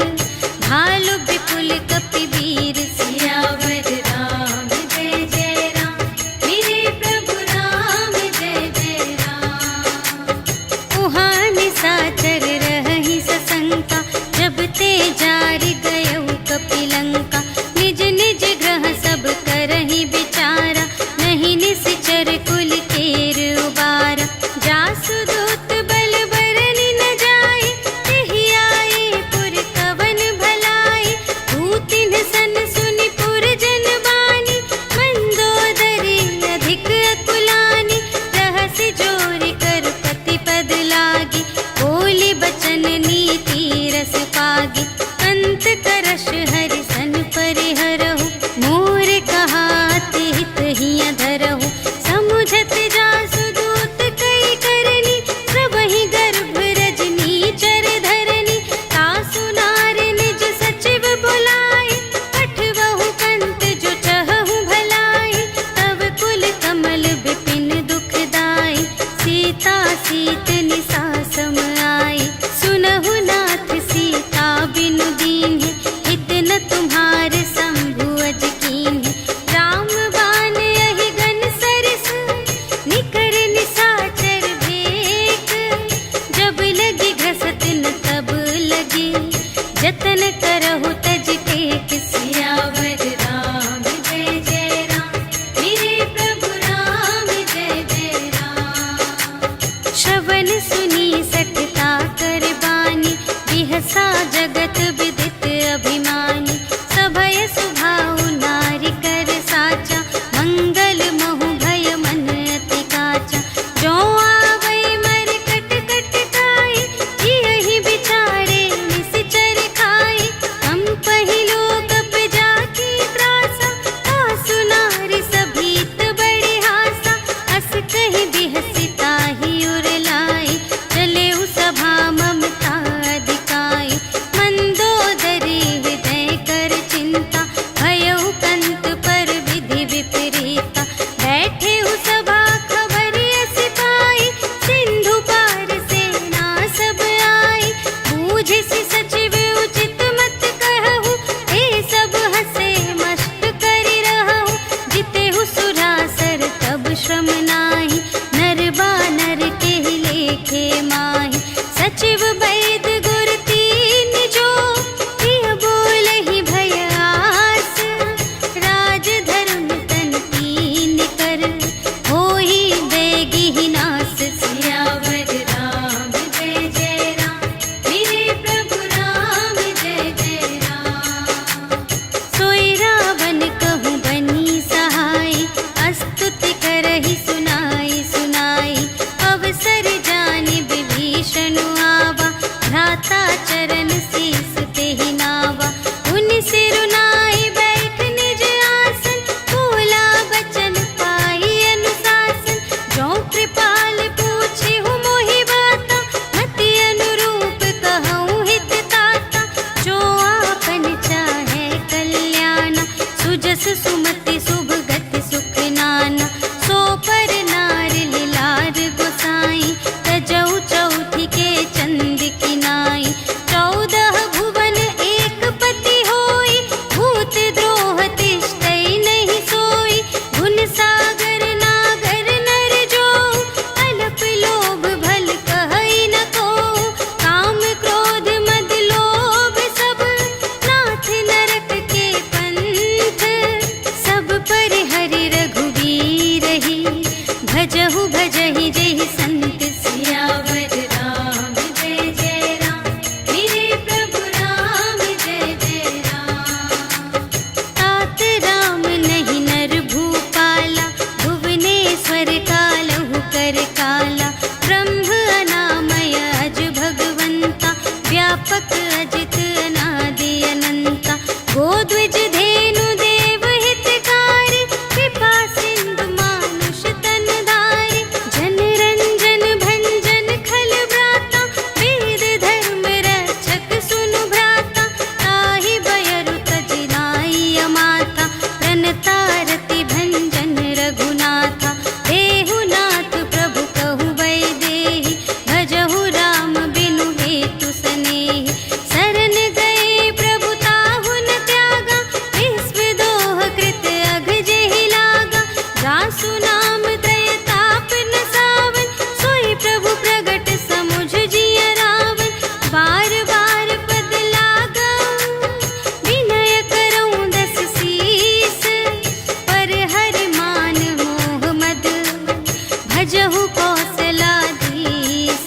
Speaker 1: भालु विपुल कपिवीर। सियावर राम जय जय राम, मेरे प्रभु राम जय जय राम। उहाँ निशाचर रहहि सशंका, जब ते जार गयउ कपिलंका। निज निज ग्रह सब करहि विचारा, नहीं निश्चर कुल केर उबारा। जासु दूत बल बरनि न जाए, तेहि आए पुर कवन भलाई। भूतिन सन सुनि पुर जन बानी, मंदोदरी अधिक अकुलानी। रहसि जोरि कर पति पद लागी, बोली बचन नीति रस पागी। अंत करश हरि सन परिहरहु, मोर कहात हित हिय धरहु। समुझत जासु दूत कई करनी, सबहि गर्भ रजनी चर धरनी। तासु नार निज सचिव बुलाए, पठबहु कंत जो चहहु भलाई। तब कुल कमल विपिन दुखदाई, सीता सीत निसा सम आई। सुनहु नाथ सीता बिनु दीन्हि, हित न तुम्हारे शंभु अज कीन्हि। राम बाण यहि गन सरिस, निकर निशाचर भेक। जब लगी घसत न तब लगी, जतन करहु तज टेक। सियावर राम जय जय राम, मेरे प्रभु राम जय जय राम। श्रवण सुनी सठता कर बानी, बिहसा जगत विदित अभिमानी। सभय सुभाउ नारी कर साचा, मंगल महु भय मन अति काचा। जो आवै मर कट कट खाई, जियहि बिचारे निश्चर खाई। हम पहि लोक जाकी त्रासा, तासु नारी सभीत बड़े हासा। अस कहि बिहसि ताहि उर लाई, चले सभा ममता अधिकाई। मंदोदरी हृदय कर चिंता, भयउ कंत पर विधि विपरीता। बैठे सभा खबर अस पाई, सिंधु पार सेना सब आई। बूझिसि सचिव उचित मत कहु, ए सब हसे मस्त करि रहु। जितेहु सुरासर तब श्रम नाही, नर बानर केहि लेखे माहि। सचिव वैद गुर तीन जो, प्रिय बोलहि भय आस। राज धर्म तन कीन कर, होहि बेगिहि नास। सियावर राम जय जय राम, मेरे प्रभु राम जय जय राम। सोई रावण कहूँ बनी सहाय, अस्तुति करहि सुनाई सुनाई। अवसर जानि विभीषण आवा, भ्राता चरण शीस तेहि नावा। उनि सिरुनाई बैठ निज आसन, बोला बचन पाई अनुशासन। जो कृपाल पूछेहु मोहि बाता, मति अनुरूप कहूँ हित ताता। जो आपन चाहे कल्याण, सुजस सुमति शुभ गति सुख नाना। सो पर नार लिलार गोसाई, तजौ चौथि के चंद किनाई। 14 भुवन एक पति होई, भूत द्रोह तिष्ठै नहीं सोई। गुण सागर नागर नर जो, अल्प लोभ भल कहै न को। काम क्रोध मद लोभ सब, नाथ नरक के पंथ। सब पर हरि रघुवीर ही, भजहु भजहि जेहि संत। सियावर राम जय जय राम, मेरे प्रभु राम जय जय राम। तात राम नहीं नर भूपाला, भुवनेश्वर कालहु कर काला। ब्रह्म अनामय अज भगवंता, व्यापक अजित अनादि अनंता। गोद्विज धेनु देव हितकारी, कृपा सिंधु भजहु कौशलाधीश।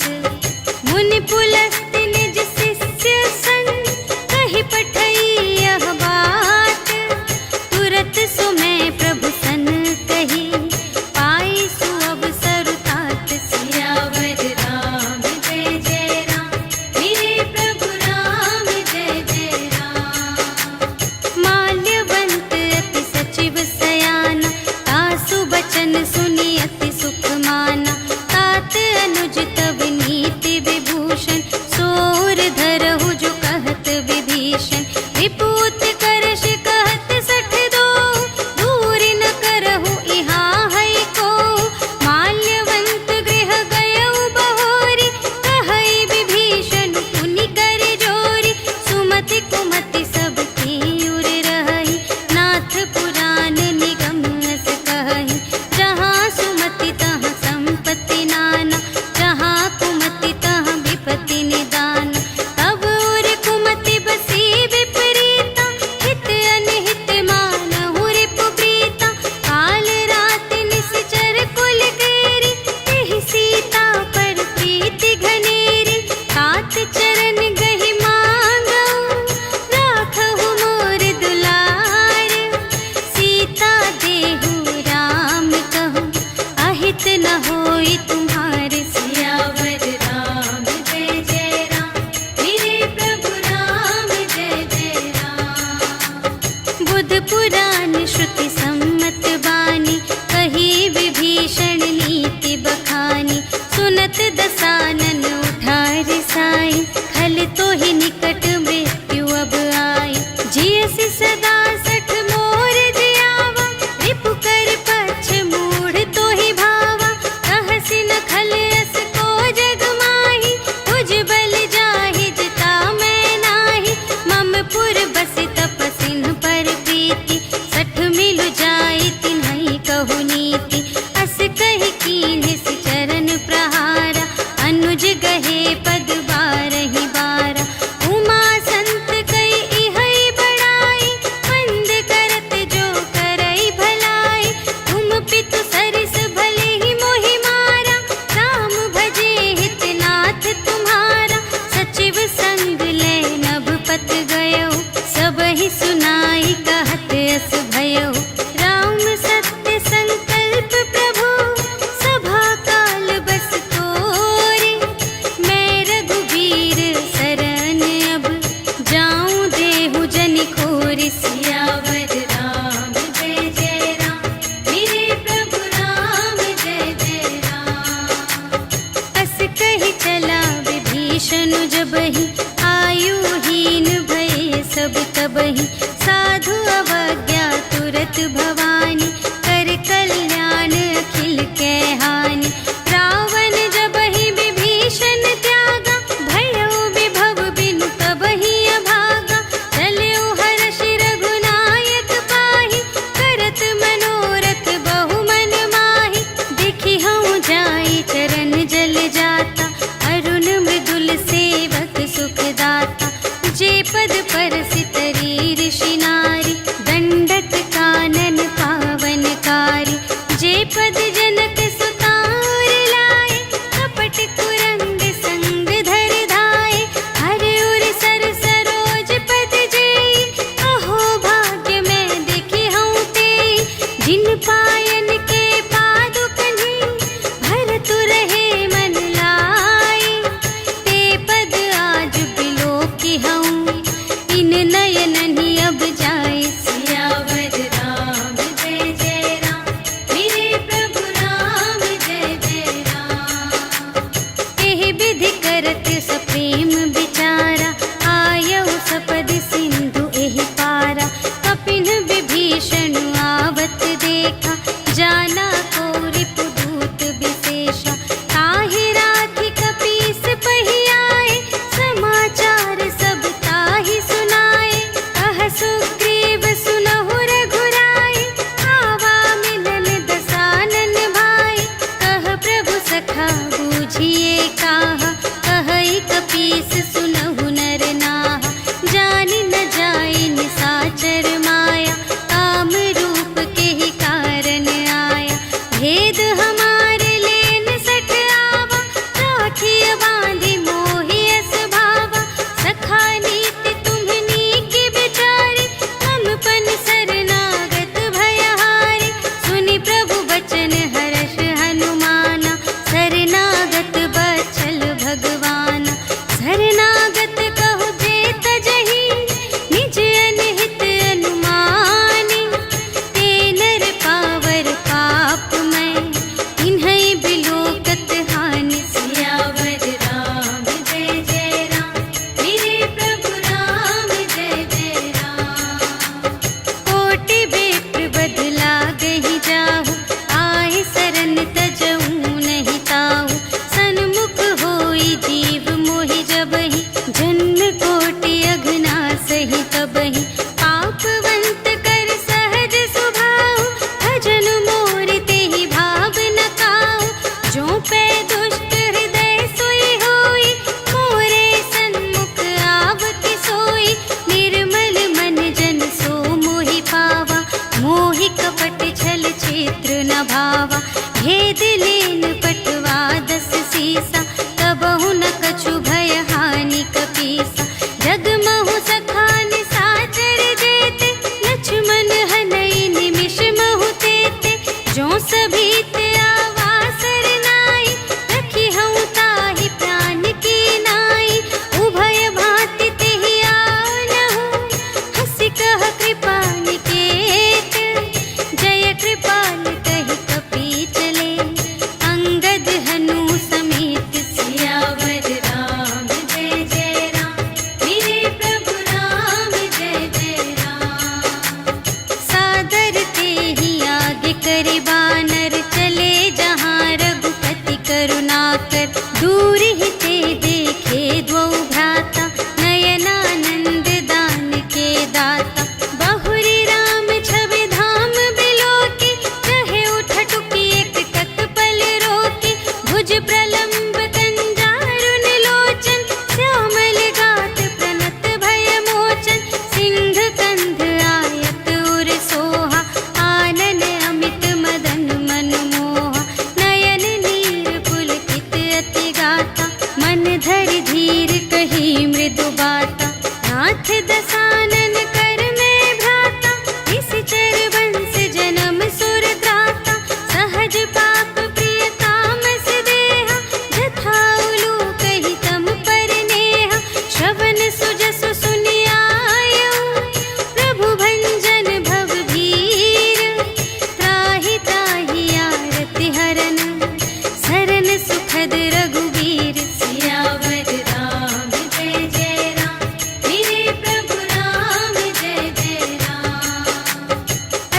Speaker 1: मुनि पुलस्त्य निज शिष्य संग, कहि पठई यह बात। तुरत सुमय प्रभु सन कही, पाई सुअवसर तात। सियावर राम जय जय राम, मेरे प्रभु राम जय जय राम। माल्यवंत अति सचिव सयाना, तासु बचन सुनि अति सुख माना। तात अनुज तब नीति विभूषण, सोर धरहु जो कहत विभीषण। विपूत करश कहत सठ दो, दूर न करहु इहाँ है को। माल्यवंत गृह गयउ बहोरी, कहई विभीषण पुनि कर जोरी। सुमति कुमति सब की उर रहई, नाथ पुराण निगम अस कहई। जहाँ सुमति तहाँ संपत्ति नाना, जहाँ कुमति तहाँ विपत्ति निदान। तब उर कुमति बसी विपरीता, हित अनहित मानहु रिपु प्रीता। काल रात निश्चर कुल केरी, तेहि सीता पर प्रीति घनेरी। तात चरण गहि मांगऊ, राखहु मोर दुलार। सीता देहु राम कहूँ, अहित न होई तुम्हारे। सियावर राम जय जय राम, मेरे प्रभु राम जय जय राम। बुध पुराण श्रुति सम्मत बानी, कही विभीषण नीति बखानी। सुनत दसानन उठा रिसाई, खल तो ही निकट मृत्यु अब आई। जियसि सदा सठ मोर जियावा, रिपु कर पक्ष मूढ़ तो ही भावा। कहसि न खल अस को जग माही, तुझ बल जाहि जिता मैं नाही। मम पुर बसि तपसिन पर प्रीति, सठ मिलु जाई तिन्हई कहु नीति। अस कहि कीन्हिसि चरण प्रहारा, अनुज गहे पद बारहि बारा। उमा संत कई इहई बड़ाई, मंद करत जो करई भलाई। तुम पितु सरिस भले ही मोहि मारा, राम भजे हित नाथ तुम्हारा। सचिव संग ले नभ पत गयो, सबहि सुनाई कहत अस भयो। राम सत्य संकल्प प्रभु, सभा काल बस तोरे। मैं रघुबीर शरण अब, जाऊं देहु जनि खोरि। सियावर राम जय जय राम, मेरे प्रभु राम जय जय राम। अस कहि चला विभीषण जबहि, आयुहीन भये सब तबहि। साधु अवज्ञा तुरत भवानी, कर कल्याण अखिल के हानि। रावण जबहि विभीषण त्यागा, भयउ विभव बिनु तबहि अभागा। चलउ हर्षि रघुनायक पाहि, करत मनोरथ बहु मन माहि। देखि हऊँ जाई चरण जल जाता, अरुण मृदुल सेवक सुखदाता। जे पद परसि तरी ऋषि नारी, दंडक कानन भावा। भेद लेन पटवा 10 सीसा, तबहु न कछु भय हानि कपीसा। जगमहु सखान साचर जेते, लक्ष्मण हनई निमिष महु तेते। जो सभीत आवासर नाई, रखी हूँ ताहि प्राण की नाई। उभय भांति तेहि आनहु, हँसि कह कृपा निकेत। जय कृपाल कहि कपि चले, अंगद हनु समेत। सियावर राम जय जय राम, मेरे प्रभु राम जय जय राम। सादर तेहि आगे करि बानर, चले जहाँ रघुपति करुणाकर। दूर ही ते देखे द्वौ भ्राता, नयनानंद दान के दाता। बहुरी राम छवि धाम बिलोकी, कहे उठटुकी एक तत्पल रोकी। भुज प्रलंब कंजारुन लोचन, श्यामल गात प्रणत भय मोचन। सिंह कंध आयत उर सोहा, आनन अमित मदन मनमोहा। नयन नीर पुलकित अति गाता, मन धरि धीर कही मृदु बाता। नाथ दसानन कर में भ्राता, निश्चर वंश जन्म सुर त्राता। सहज पाप प्रिय तामस देहा, जथा उलूक ही तम पर नेहा। श्रवण सुजसु सुनि आयऊ, प्रभु भंजन भव भीर। त्राहि त्राहि आरति हरन, सरन सुखद रघुवीर। सियावर राम जय जय राम, मेरे प्रभु राम जय जय राम।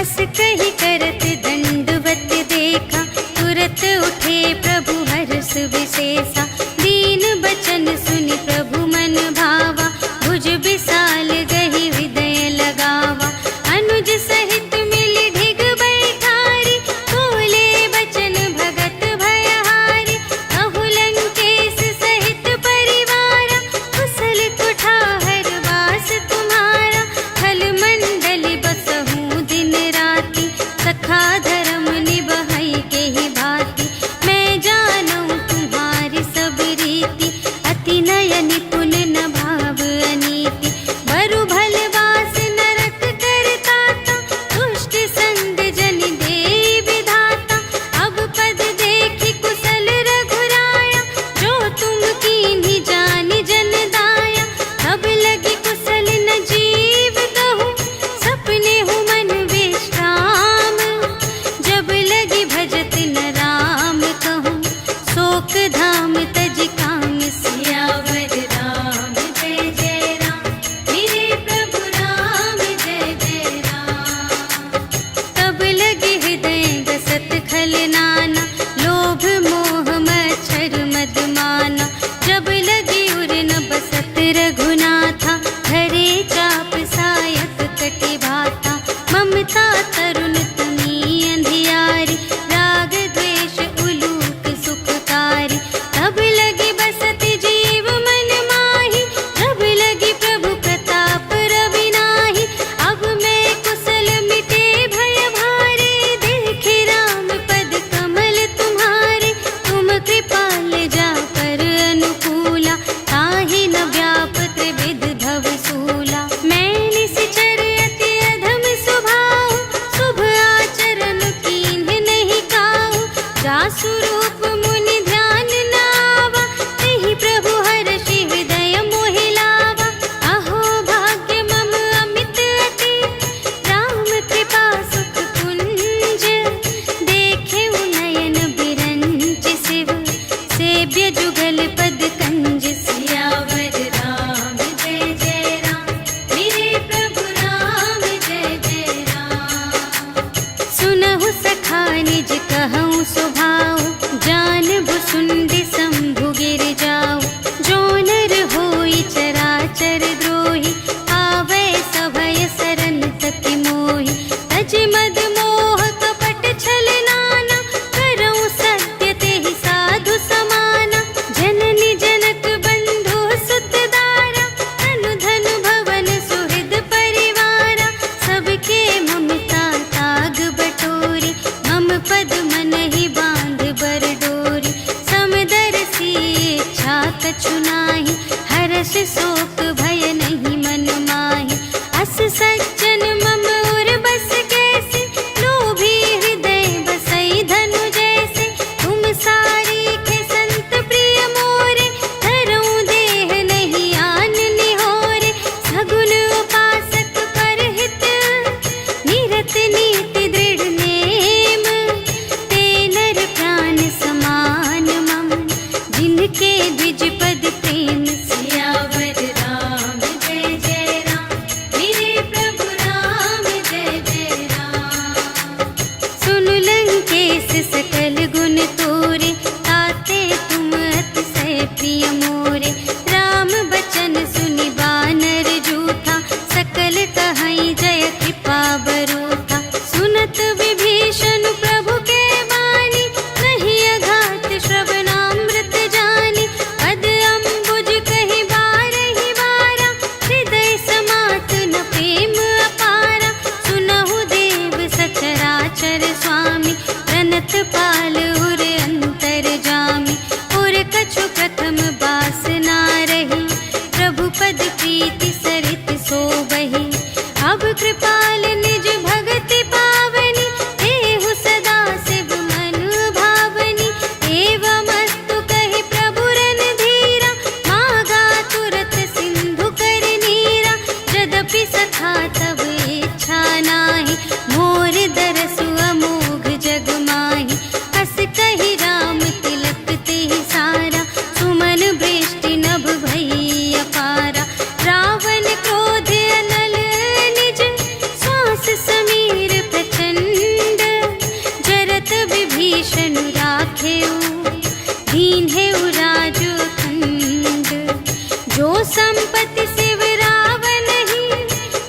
Speaker 1: अस कहि करत दंडवत देखा, तुरत उठे प्रभु हर्ष विशेषा। दीन बचन सुनि प्रभु मन भावा, भुज विशाल गहि हृदय लगावा। अनुज सहित मिलि ढिग बैठारी, बोले बचन भगत भयहारी। कहु लंकेश सहित परिवारा, कुशल कुठार वास तुम्हारा। खल मंडल बसहु दिन राति, सखा धर्म निबहै केहि भांति। मैं जानूं तुम्हारी सब रीति, अति नय निपुण न भाव अनीति। बरु भल वास नरक करताता, दुष्ट संग जन देई विधाता। अब पद देखि कुशल रघुराया, जो तुम कीन्ही जानि जन दाया। तब लगी कुशल न जीव कहूँ, सपने हूँ मन विश्राम। जब लगी भजत न राम कहूँ, शोक धाम तज काम। सियावर राम जय जय राम, मेरे प्रभु राम जय जय राम। तब लगे हृदय गसत खल नाना, लोभ मोह मच्छर मद माना। जब लगी उर न बसत रघुनाथा, धरे चाप सायक कटि भाता। ममता तरुण तमी अंधियारी, राग द्वेष उलूक सुखकारी। तब लगी बसत जीव मन माही, जब लगी प्रभु प्रताप रवि नाही। अब मैं कुशल मिटे भय भारे, देखे राम पद कमल तुम्हारे। तुम कृपाल जा पर अनुकूला, ताहि न व्याप त्रिविध भव सूला। मैं निश्चर अति अधम स्वभाव, शुभ आचरण कीन्ह नहीं काहू। जासु रूप मुनि ध्यान न आवा, तेहि प्रभु हर्षि हृदय मोहि लावा। अहो भाग्य मम अमित अति, राम कृपा सुख कुंज। देखे नयन बिरंच शिव, सेव्य जुगल पद कंज। सियावर राम जय जय राम, मेरे प्रभु राम जय जय राम। सुनहु सखा निज कहूँ स्वभाव, हर्ष शोक भय नहीं मन माहि। अस सज्जन मम उर बस कैसे, लोभी हृदय बसई धनु जैसे। तुम सारीखे संत प्रिय मोरे, धरऊं देह नहीं आन निहोरे। सगुन उपासक परहित, निरत नीति दृढ़ नेम। ते नर प्राण समान मम, जिनके द्विज पद प्रेम। सियावर राम जय जय राम, मेरे प्रभु राम जय जय राम। सुनु लंकेश सकल गुण तोरे, ताते तुम अतिशय प्रिय मोरे। राम बचन सुनि बानर जूठा, सकल कहई जय कृपा बरूठा। सुनत विभीषण प्रभु के बानी, नहीं अघात श्रवणामृत जानी। पद अम्बुज कहि बारहि बारा, हृदय समात न प्रेम अपारा। सुनहु देव सचराचर स्वामी, प्रणत पाल उर अंतर जामी। उर कछु प्रथम बास ना रही, प्रभु पद प्रीति सरित सोबहि। अब कृपाल निज भगति पावनी, देहु सदा शिव मन भावनी। एवमस्तु कहि प्रभु रणधीरा, मागा तुरत सिंधु कर नीरा। यद्यपि सखा तब इच्छा नाही, मोर दरसु अमोघ जग माहि। हस कहि राम तिलक तेहि सारा, सुमन वृष्टि नभ भई अपारा। रावण क्रोध अनल निज, श्वास समीर प्रचंड। जरत विभीषण राखेउ, दीन्हेउ राजु अखंड। जो संपत्ति शिव रावण ही,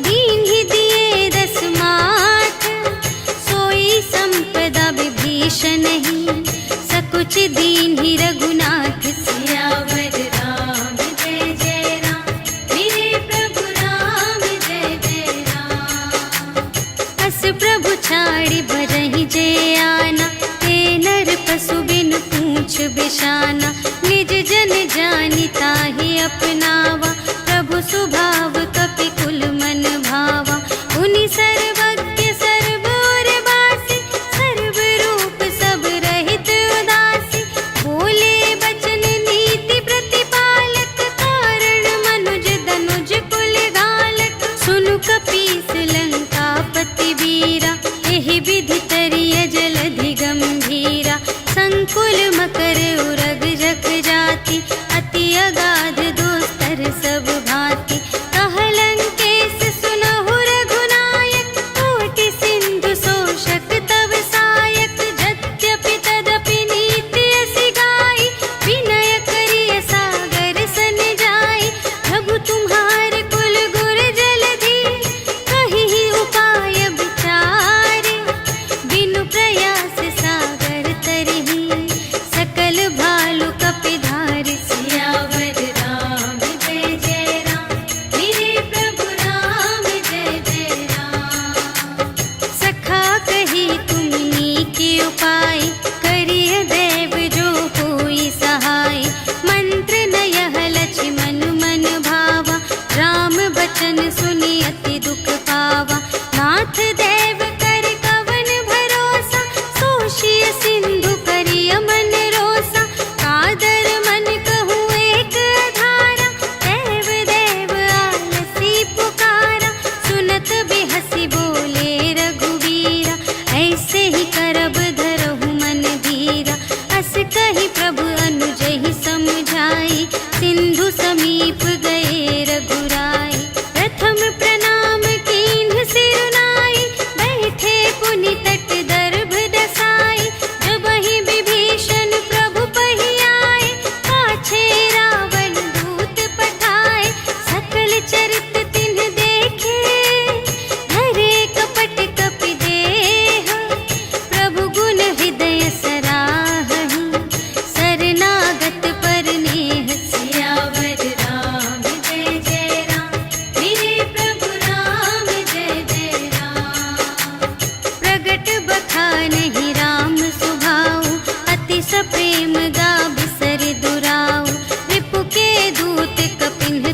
Speaker 1: दीन्हि दिए दस माठ। सोई संपदा विभीषण ही, सकुच दीन्हि रघुनाथ। सियावर राम जय जय राम, मेरे प्रभु राम जय जय राम। अस प्रभु छाड़ि बरहि जे आना, ते नर पशु बिनु पूछ बिशाना। निज जन जानि ताहि अपनावा, प्रभु सुभाव कपि कुल मन भावा। उनि सर्वज्ञ सर्व और वासी, सर्व रूप सब रहित उदासी। बोले बचन नीति प्रतिपालक, कारण मनुज धनुज कुल घालक। सुनु कपीस लंकापति वीरा, एहि विधि तरिय जलधि गंभीरा। संकुल मकर उरग जग जाति, अति अगाध दोस्तर सब भांति। कह लंकेश सुनहु रघुनायक, कोटि सिंधु शोषक तव सायक। यद्यपि तदपि नीति असि गाई, विनय करिय सागर सन जाई। प्रभु तुम्हारे कुल गुर जलधि, कहिहि उपाय विचारे। बिनु प्रयास सागर तरहि, सकल भालु कपिधारि। सियावर राम जय जय राम, मेरे प्रभु राम जय जय राम। सखा कही तुमनी के उपाय, करिय देव जो कोई सहाय। मंत्र न यह लक्ष्मण मन भावा, राम बचन सुनि अति दुख पावा। नाथ देव कर कवन भरोसा, सोषिय सिंधु करिय मन रोसा। कादर मन कहूँ एक अधारा, देव देव आलसी पुकारा। सुनत बिहसी बोले रघुवीरा, ऐसे ही करब धरहु मन धीरा। अस कहि प्रभु अनुजहि समझाई, सिंधु समीप गए रघुराई। प्रथम प्रणाम कीन्ह सिरुनाई, बैठे पुनि तट दर्भ दसाई। जबहि विभीषण प्रभु पहि आए, पाछे रावण दूत पठाए। सकल चरित तिन्ह देखे, धरे कपट कपि देह। प्रभु गुण हृदय सराहहि, शरणागत पर नेह। सियावर राम जय जय राम, मेरे प्रभु राम जय जय राम। प्रगट बखानहि राम सुभाऊ, अतिश प्रेम गा बिसर दुराऊ। रिपु के दूत कपिन्ह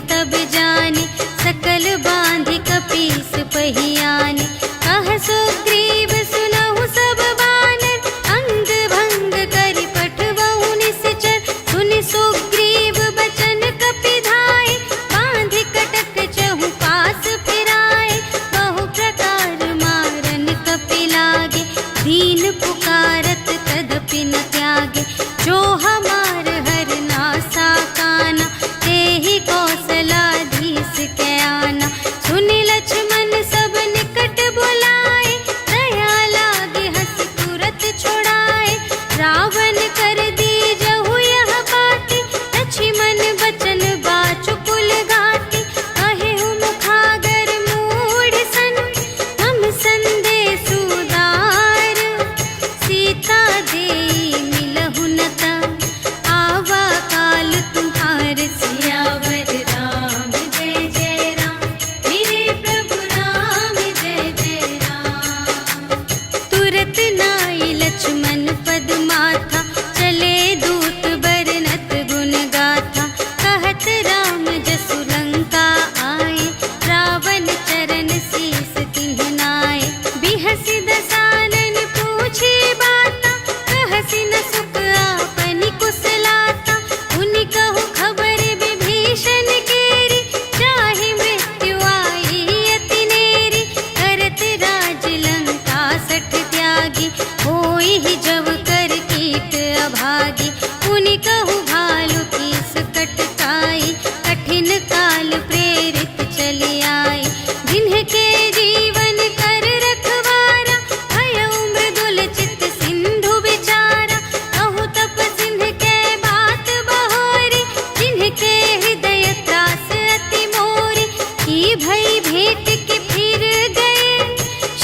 Speaker 1: भागी। पुनि कहु भालु कीस कटकाई, कठिन काल प्रेरित चली आई। जिन्हके जीवन कर रखवारा, भयउ मृदुल चित्त सिंधु विचारा। कहु तप सिंध के बात बहोरी, जिनके हृदय त्रास अति मोरी। की भई भेंट के फिर गए,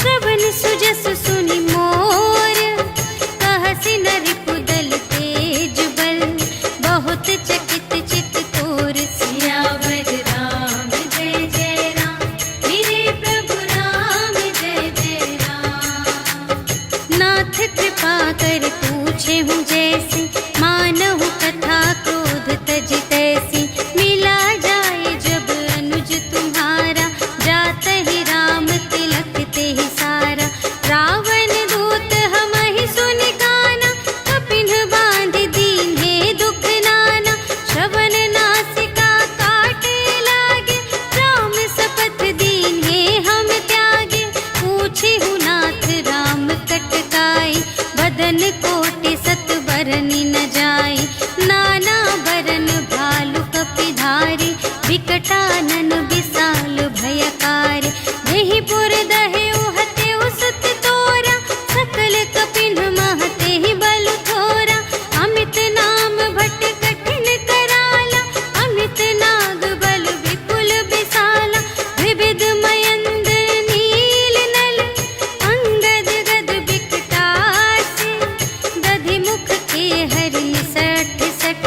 Speaker 1: श्रवण सुजस सुनि मोर। कहसि न रिपुदल तेज बल, बहुत चकित चित तोर। सियावर राम जय जय राम, मेरे प्रभु राम जय जय राम। नाथ कृपा कर पूछे हूँ जैसी, मानहु कथा क्रोध तज तैसी। मिला जाए जब अनुज तुम्हारा, जात ही राम तिलक ते ही सारा। रावण दूत हमहि सुनि काना, कपिन बांध दीन्हे दुख नाना। श्रवण नासिका काटे लागे, राम शपथ दीन्हे हम त्यागे। पूछे हूँ नाथ राम कटकाई, बदन कोटि सत बरनि न जाई। नाना बरन भालु कपिधारी, विकटानन विशाल भयकारी। देहि पुर दहेउ हतेउ सुत तोरा, सकल कपिन महते ही बलु थोरा। अमित नाम भट कठिन कराला, अमित नाग बल विपुल विशाला। विविध मयंद्र नील नल, अंगद गद विकटासी। दधि मुख के हरि सठ सठ,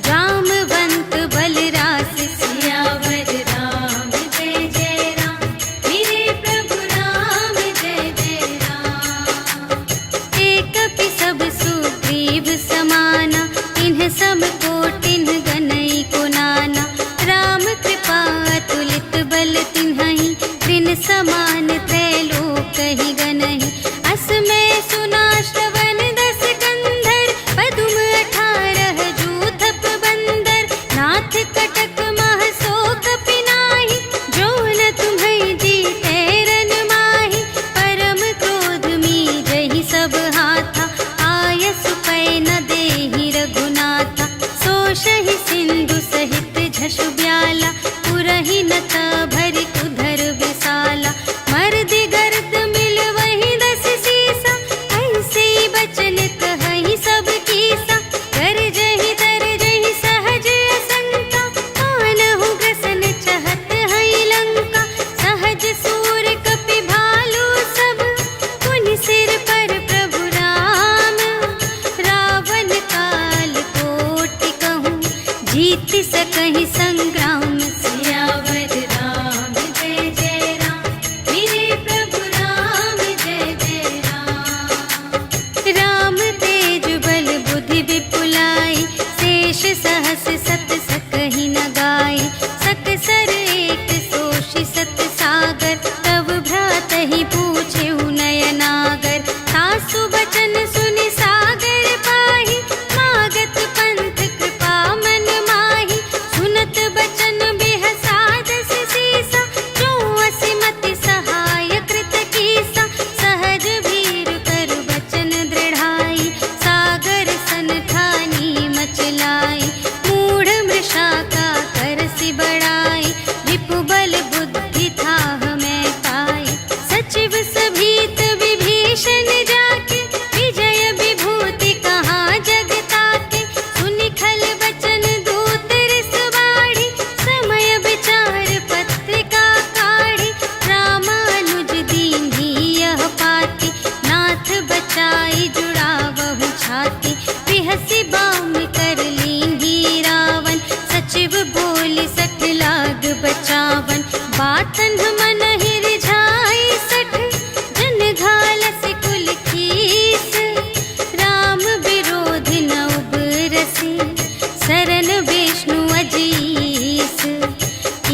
Speaker 1: जामवंत बलरास। सियावर राम जय जय राम, मेरे प्रभु राम जय जय राम। एक कपि सब सुग्रीव समाना, इन्ह सब कोटिन गनई को नाना। राम कृपा अतुलित बल तिन्हहि, त्रिन समान त्रैलोक ही गनहि। अस मैं सुना श्रवण दस कंधर, पदुम 18 जूथप बंदर। नाथ कटक मह सो कपि नाही, जो न तुम्है जीतै रन माही। परम क्रोध मीजहि सब हाथा, आयसु पै न देहि रघुनाथा। सोषहि सिंधु सहित झसु ब्याला, पुरहि न भरि उधर विशाला। मर्दि गर्द मिल वही 10 सीसा, ऐसे बचन कहहि सब कीसा। गरजहि तरजहि सहज असंका, मानहु ग्रसन चहत हई लंका। सहज सूर कपि भालु सब, पुनि सिर पर प्रभु राम। रावण काल कोटि कहूँ, जीत सकहि संग्राम। सियावर राम जय जय राम, मेरे प्रभु राम जय जय राम। राम तेज बल बुद्धि विपुलाई, शेष सहस सत सकहि न गाई। सकसर एक सोषि सत सागर, तब भ्रातहि पूछेउ नयनागर। सासु बचन सुनि सागर पाहि, मागत पंथ कृपा मन माहि। सुनत बचन बिहसा 10 सीसा, जो असिमति सहाय कृत कीसा। सहज भीर कर बचन दृढ़ाई, सागर सन ठानी मचलाई। मूढ़ मृषा का करसि बड़ाई, रिपु बल बुद्धि थाह मैं पाई। सचिव सभीत विभीषण जाके, विजय विभूति कहाँ जग ताके। सुनि खल बचन दूत रिस बाढ़ी, समय विचार पत्रिका काढ़ी। रामानुज दीन्ही यह पाती, नाथ बचाई जुड़ावहु छाती। बिहसि बाम कर लीन्ही रावण, सचिव बोलि सठ लाग बचावन। बातन मन ही रिझाई 60, जन घालसि कुल कीस। राम विरोधि न उबरसि, सरन विष्णु अजीस।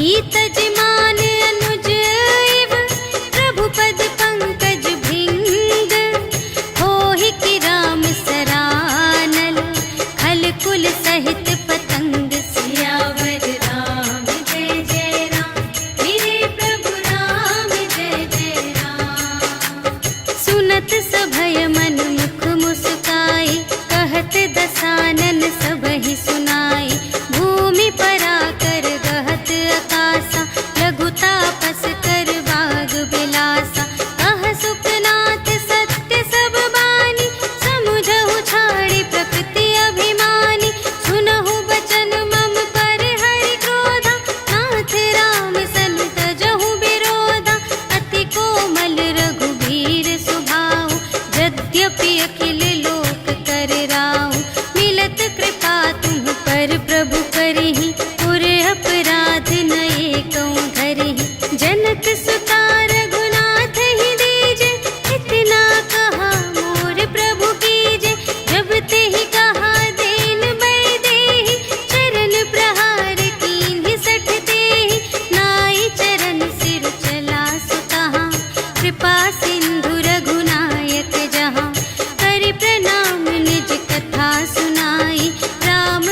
Speaker 1: ईतज मान अनुज इव, प्रभु पद पंकज भिंग। होहि कि राम सरानल, खल कुल सहित पतंग। सियावर राम जय जय राम, मेरे प्रभु राम दसानन सबहि सुनाई। भूमि परा कर गहत अकासा, लघु तापस कर बाग बिलासा। कह सुखनाथ सत्य सब बानी, समुझहु छाड़ी प्रकृति अभिमानी। सुनहु बचन मम पर हरि क्रोधा, नाथ राम सन तजहु विरोधा। अति कोमल रघुबीर सुभाऊ, यद्यपि अखिल लोक कर राऊ। मिलत कृपा तुम पर प्रभु करहि, पुर अपराध न एकौ धरहि। जनक सुता रघुनाथ ही दीजे, इतना कहा मोर प्रभु कीजे। जब तेहि कहा दीन बैदेहि, चरण प्रहार कीन्हि सठ तेहि। नाई चरण सिर चला सुतहा, कृपा सिंधु रघुनायक जहाँ। करि प्रणाम निज कथा सुनाई, राम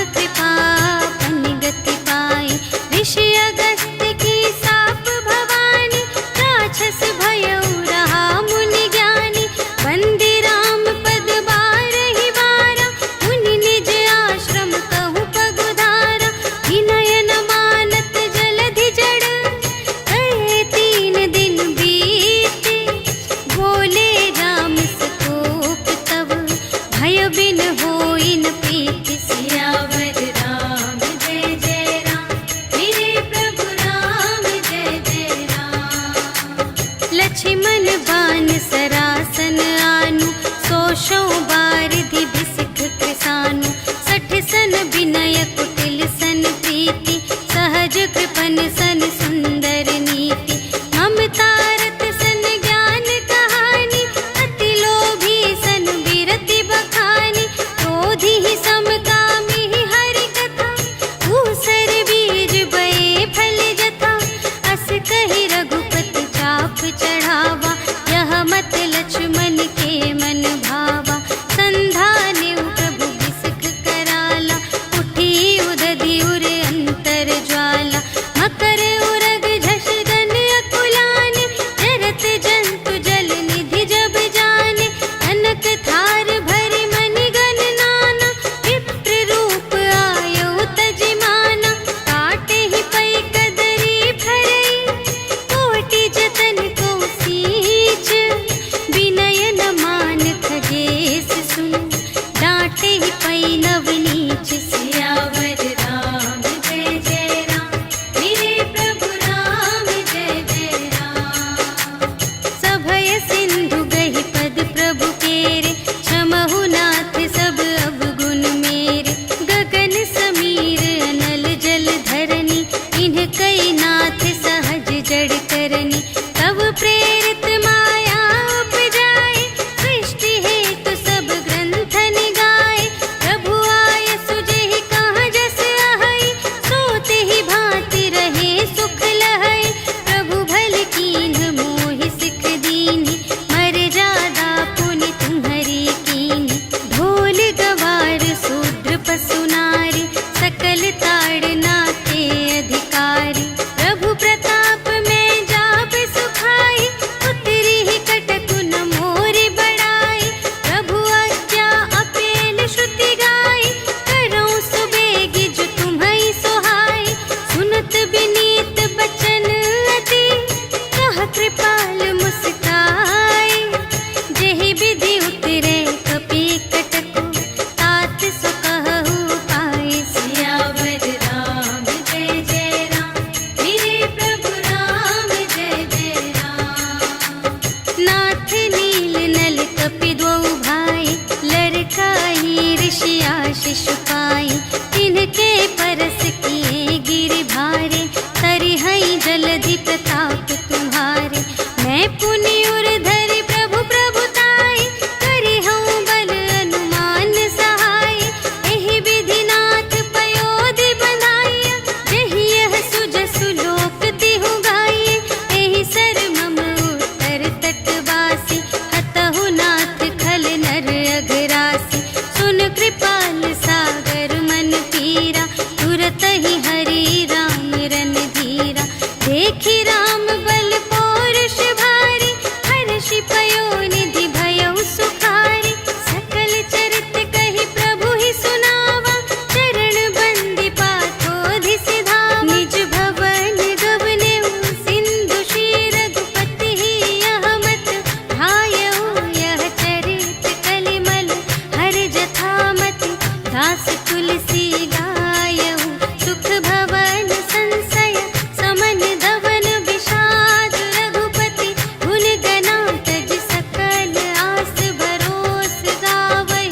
Speaker 1: दास तुलसी गायऊ सुख भवन संशय समन दवन विषाद रघुपति गुण गना तज सकल आस भरोस गावई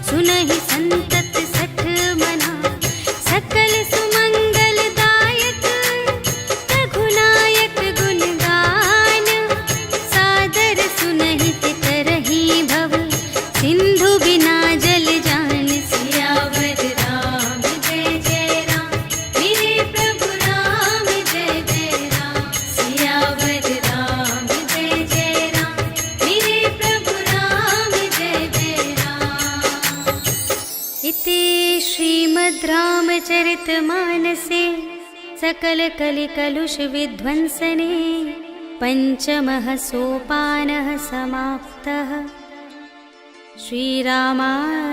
Speaker 1: सुनहि संतत सठ मना सकल सुमंगल दायक रघुनायक गुण गान सादर सुनहि तरही भव सिंधु बिना जल जान सियावर राम जय जय राम मेरे प्रभु राम जय जय राम सियावर राम जय जय राम मेरे प्रभु राम जय जय राम। इति श्रीमद् रामचरितमानसे सकल कलिकलुष विध्वंसने पंचमः सोपानः समाप्तः। श्रीरामार्पणमस्तु।